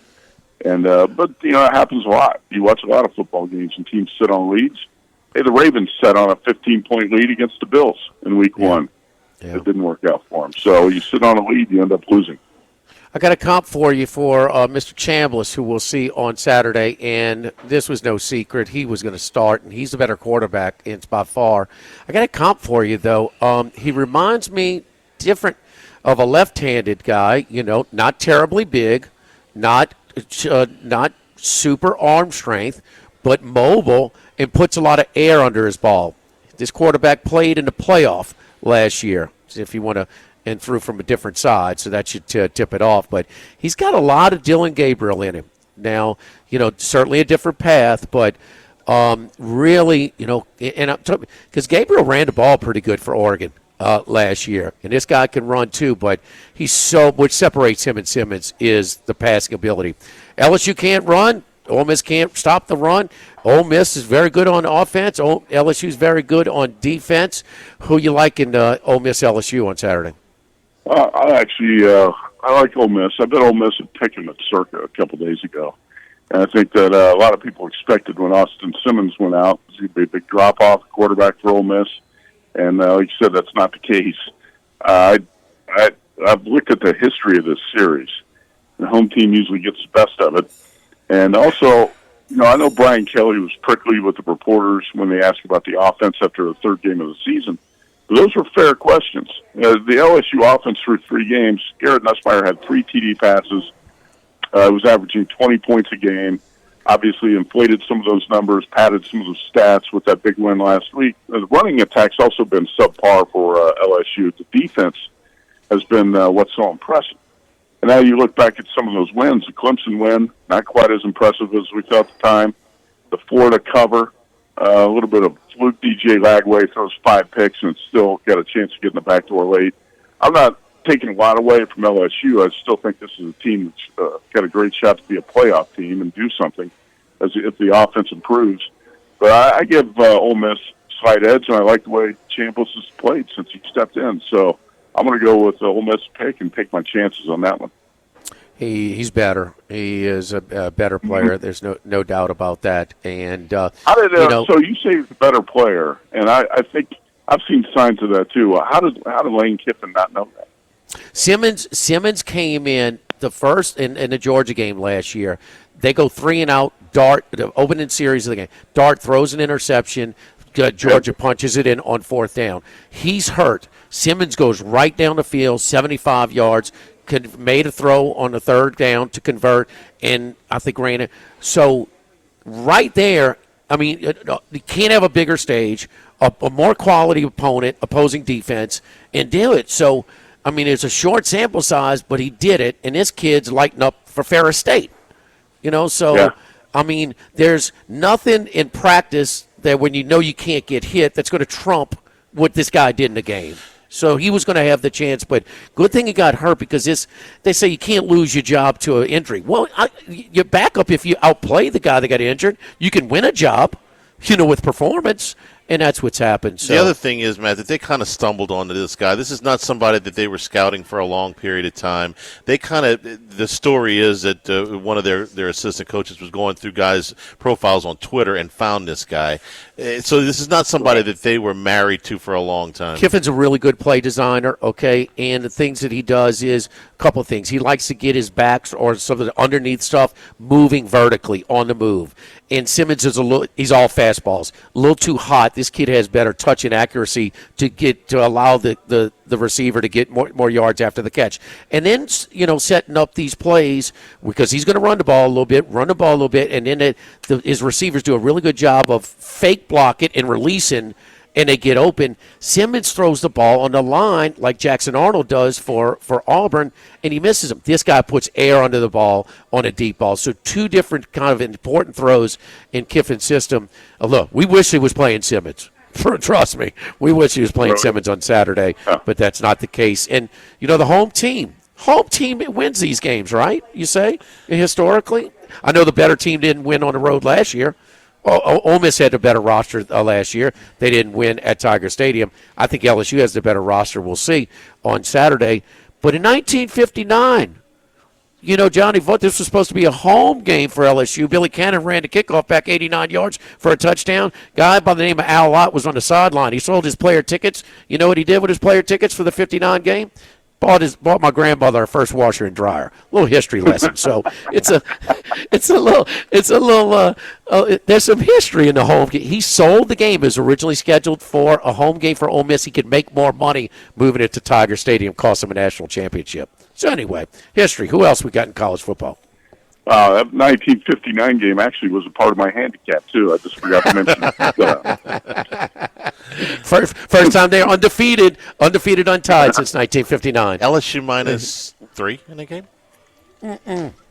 And but it happens a lot. You watch a lot of football games and teams sit on leads. Hey, the Ravens set on a 15-point lead against the Bills in Week 1. Yeah. It didn't work out for them. So you sit on a lead, you end up losing. I got a comp for you for Mr. Chambliss, who we'll see on Saturday, and this was no secret. He was going to start, and he's the better quarterback by far. I got a comp for you, though. He reminds me different of a left-handed guy, not terribly big, not super arm strength, but mobile and puts a lot of air under his ball. This quarterback played in the playoff last year, if you want to, and threw from a different side, so that should tip it off. But he's got a lot of Dylan Gabriel in him. Now, certainly a different path, but really, and because Gabriel ran the ball pretty good for Oregon last year, and this guy can run too, but what separates him and Simmons is the passing ability. LSU can't run. Ole Miss can't stop the run. Ole Miss is very good on offense. LSU is very good on defense. Who you like in Ole Miss LSU on Saturday? I like Ole Miss. I bet Ole Miss had picked him at Circa a couple days ago. And I think that a lot of people expected when Austin Simmons went out, it was going to be a big drop-off quarterback for Ole Miss. And like you said, that's not the case. I've looked at the history of this series. The home team usually gets the best of it. And also, I know Brian Kelly was prickly with the reporters when they asked about the offense after the third game of the season. But those were fair questions. The LSU offense through 3 games, Garrett Nussmeier had 3 TD passes. Was averaging 20 points a game. Obviously inflated some of those numbers, padded some of those stats with that big win last week. The running attack's also been subpar for LSU. The defense has been what's so impressive. And now you look back at some of those wins. The Clemson win, not quite as impressive as we thought at the time. The Florida cover, a little bit of fluke. DJ Lagway throws 5 picks and still got a chance to get in the back door late. I'm not taking a lot away from LSU. I still think this is a team that's got a great shot to be a playoff team and do something if the offense improves. But I give Ole Miss slight edge, and I like the way Chambliss has played since he stepped in. So I'm going to go with the Ole Miss pick and take my chances on that one. He's better. He is a better player. There's no doubt about that. And so you say he's a better player, and I think I've seen signs of that too. How did Lane Kiffin not know that? Simmons came in the first in the Georgia game last year. They go 3 and out. Dart, the opening series of the game. Dart throws an interception. Georgia punches it in on 4th down. He's hurt. Simmons goes right down the field, 75 yards. Made a throw on the 3rd down to convert, and I think ran it. So right there, I mean, you can't have a bigger stage, a more quality opposing defense, and do it. So, I mean, it's a short sample size, but he did it, and this kid's lighting up for Ferris State. So, yeah. I mean, there's nothing in practice that when you can't get hit that's going to trump what this guy did in the game. So he was going to have the chance, but good thing he got hurt because they say you can't lose your job to an injury. Well, your backup, if you outplay the guy that got injured, you can win a job, with performance, and that's what's happened. So. The other thing is, Matt, that they kind of stumbled onto this guy. This is not somebody that they were scouting for a long period of time. The story is that one of their assistant coaches was going through guys' profiles on Twitter and found this guy. So this is not somebody that they were married to for a long time. Kiffin's a really good play designer, okay, and the things that he does is a couple of things. He likes to get his backs or some of the underneath stuff moving vertically on the move. And Simmons is he's all fastballs, a little too hot. This kid has better touch and accuracy to allow the receiver to get more yards after the catch. And then, setting up these plays because he's going to run the ball a little bit, and then his receivers do a really good job of fake block it and releasing and they get open. Simmons throws the ball on the line like Jackson Arnold does for Auburn, and he misses him. This guy puts air under the ball on a deep ball. So two different kind of important throws in Kiffin's system. Look, we wish he was playing Simmons. Trust me, we wish he was playing Simmons on Saturday, but that's not the case. And, the home team wins these games, right, you say, historically? I know the better team didn't win on the road last year. Ole Miss had a better roster last year. They didn't win at Tiger Stadium. I think LSU has the better roster. We'll see on Saturday. But in 1959, Johnny, this was supposed to be a home game for LSU. Billy Cannon ran the kickoff back 89 yards for a touchdown. Guy by the name of Al Lott was on the sideline. He sold his player tickets. You know what he did with his player tickets for the 59 game? Bought my grandmother her first washer and dryer. A little history lesson. So it's a little. There's some history in the home game. He sold the game. It was originally scheduled for a home game for Ole Miss. He could make more money moving it to Tiger Stadium, cost him a national championship. So anyway, history. Who else we got in college football? That 1959 game actually was a part of my handicap, too. I just forgot to mention it. First time they're undefeated, untied since 1959. LSU minus 3 in the game?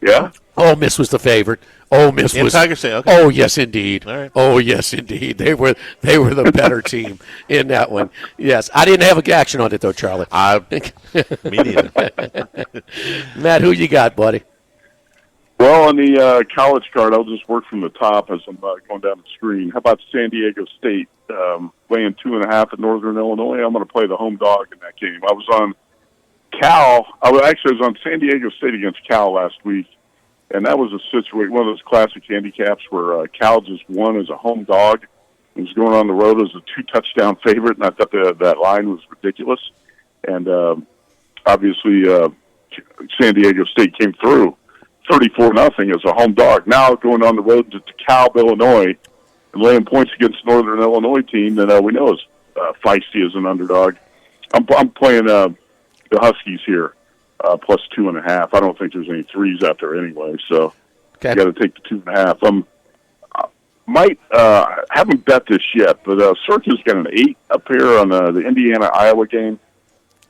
Yeah. Ole Miss was the favorite. Ole Miss was Tiger Stadium. Okay. Oh yes, indeed. All right. Oh yes, indeed. They were the better team in that one. Yes, I didn't have a action on it though, Charlie. Me neither. Matt, who you got, buddy? Well, on the college card, I'll just work from the top as I'm going down the screen. How about San Diego State laying 2.5 at Northern Illinois? I'm going to play the home dog in that game. I was on Cal. I was on San Diego State against Cal last week, and that was a situation, one of those classic handicaps where Cal just won as a home dog. It was going on the road as a 2-touchdown favorite, and I thought that line was ridiculous. And obviously, San Diego State came through 34-0 as a home dog. Now going on the road to DeKalb, Illinois, and laying points against Northern Illinois team that we know is feisty as an underdog. I'm playing the Huskies here, plus 2.5. I don't think there's any threes out there anyway, so you got to take the 2.5. Haven't bet this yet, but Circa's got an 8 up here on the Indiana-Iowa game.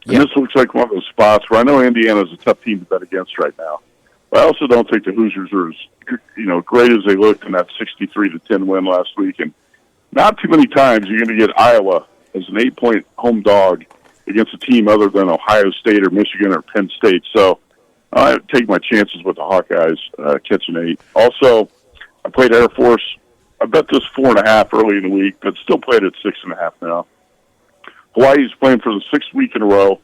And this looks like one of those spots where I know Indiana's a tough team to bet against right now. But I also don't think the Hoosiers are as great as they looked in that 63-10 win last week. And not too many times you're going to get Iowa as an 8-point home dog against a team other than Ohio State or Michigan or Penn State. So I take my chances with the Hawkeyes catching 8. Also, I played Air Force. I bet this 4.5 early in the week, but still played at 6.5 now. Hawaii's playing for the 6th week in a row.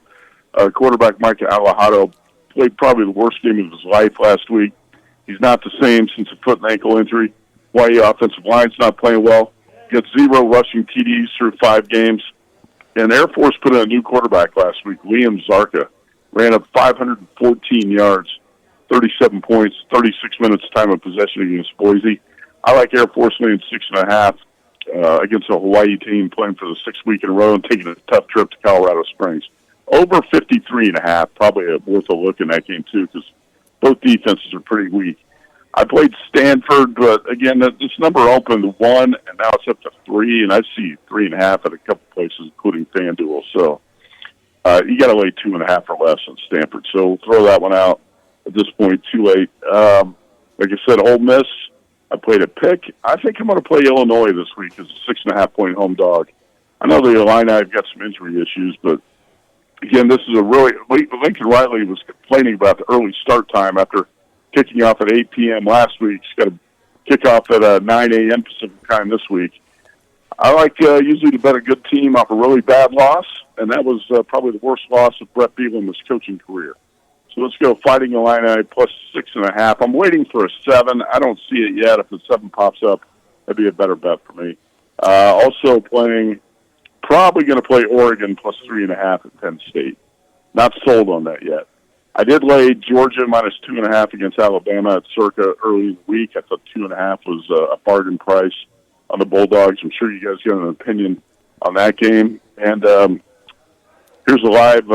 Quarterback Micah Alahado played probably the worst game of his life last week. He's not the same since a foot and ankle injury. Hawaii offensive line's not playing well. Got 0 rushing TDs through 5 games. And Air Force put in a new quarterback last week, Liam Zarka. Ran up 514 yards, 37 points, 36 minutes time of possession against Boise. I like Air Force laying 6.5 against a Hawaii team playing for the 6th week in a row and taking a tough trip to Colorado Springs. Over 53.5, probably worth a look in that game, too, because both defenses are pretty weak. I played Stanford, but, again, this number opened to 1, and now it's up to 3, and I see 3.5 at a couple places, including FanDuel. So you got to lay 2.5 or less on Stanford. So we'll throw that one out at this point, too late. Like I said, Ole Miss, I played a pick. I think I'm going to play Illinois this week as a 6.5-point home dog. I know the Illini have got some injury issues, but again, this is a really – Lincoln Riley was complaining about the early start time after kicking off at 8 p.m. last week. He's got to kick off at 9 a.m. Pacific time this week. I like usually to bet a good team off a really bad loss, and that was probably the worst loss of Brett Bielema's coaching career. So let's go Fighting Illini plus 6.5. I'm waiting for a 7. I don't see it yet. If the 7 pops up, that'd be a better bet for me. Also playing – probably going to play Oregon plus 3.5 at Penn State. Not sold on that yet. I did lay Georgia minus 2.5 against Alabama at Circa early in the week. I thought 2.5 was a bargain price on the Bulldogs. I'm sure you guys got an opinion on that game. And here's a live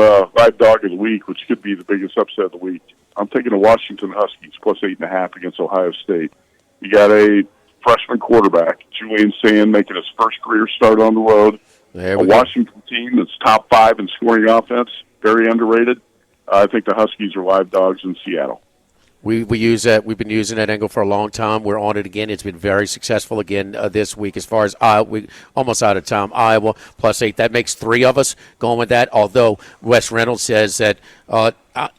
dog of the week, which could be the biggest upset of the week. I'm taking the Washington Huskies plus 8.5 against Ohio State. You got a freshman quarterback, Julian Sand, making his first career start on the road There A we go. Washington team that's top 5 in scoring offense, very underrated. I think the Huskies are live dogs in Seattle. We use that. We've been using that angle for a long time. We're on it again. It's been very successful again this week. As far as we almost out of time, Iowa +8. That makes 3 of us going with that. Although Wes Reynolds says that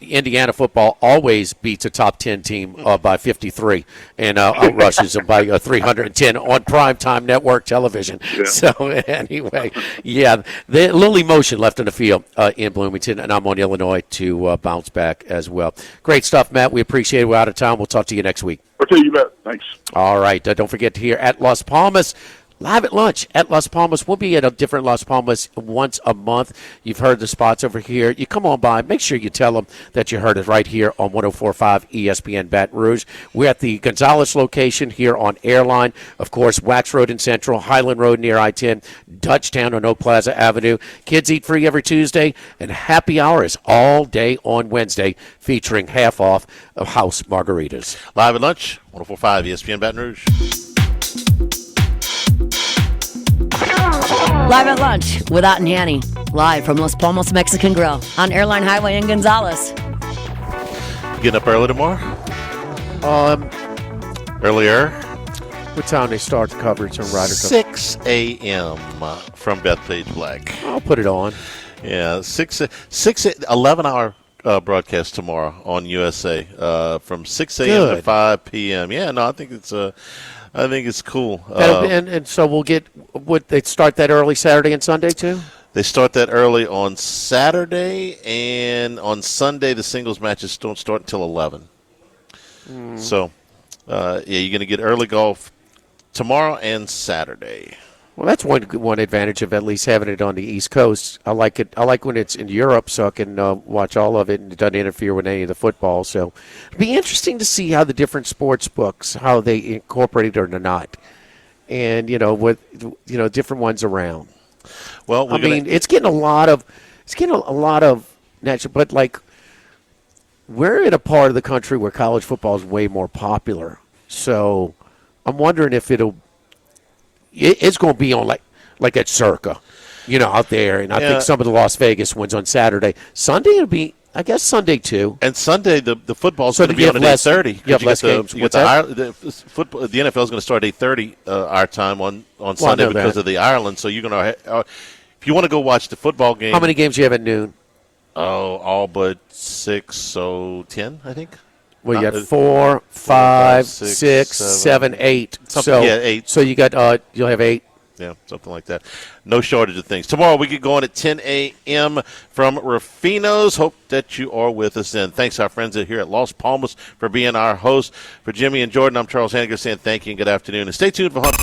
Indiana football always beats a top 10 team by 53 and outrushes them by 310 on primetime network television. Yeah. So anyway, yeah, the little emotion left in the field in Bloomington, and I'm on Illinois to bounce back as well. Great stuff, Matt. We appreciate it. We're out of time. We'll talk to you next week. Okay, you bet. Thanks. All right. Don't forget to hear at Las Palmas. Live at lunch at Las Palmas. We'll be at a different Las Palmas once a month. You've heard the spots over here. You come on by. Make sure you tell them that you heard it right here on 104.5 ESPN Baton Rouge. We're at the Gonzales location here on Airline. Of course, Wax Road in Central, Highland Road near I-10, Dutchtown on Oak Plaza Avenue. Kids eat free every Tuesday, and happy hour is all day on Wednesday, featuring half off of house margaritas. Live at lunch, 104.5 ESPN Baton Rouge. Live at lunch with Ott and Yanni. Live from Los Palmos Mexican Grill on Airline Highway in Gonzales. Getting up early tomorrow? Earlier? What time they start the coverage on Ryder Cup? 6 a.m. From Bethpage Black. I'll put it on. Yeah, 11-hour broadcast tomorrow on USA from 6 a.m. to 5 p.m. Yeah, no, I think it's cool. And so we'll get. Would they start that early Saturday and Sunday too? They start that early on Saturday, and on Sunday the singles matches don't start until 11. So, you're going to get early golf tomorrow and Saturday. Well, that's one advantage of at least having it on the East Coast. I like it. I like when it's in Europe, so I can watch all of it and it doesn't interfere with any of the football. So it'll be interesting to see how the different sports books, how they incorporate it or not, and with different ones around. Well, it's getting a lot of natural, but like we're in a part of the country where college football is way more popular. So I'm wondering if it's going to be on like at Circa, out there. And I think some of the Las Vegas ones on Saturday. Sunday it'll be, I guess, Sunday too. And Sunday the football's going to be on at 8:30. You have less games. The NFL is going to start at 8:30 our time on Sunday because of the Ireland. So you're going to, if you want to go watch the football game. How many games do you have at noon? Oh, all but 6, so 10, I think. Well, you have 4, 5, 6, 7, 8. So, 8. So you got you'll have 8. Yeah, something like that. No shortage of things. Tomorrow we get going at 10 a.m. from Rufino's. Hope that you are with us then. Thanks to our friends here at Las Palmas for being our host. For Jimmy and Jordan, I'm Charles Hanniger saying thank you and good afternoon. And stay tuned for Hunt.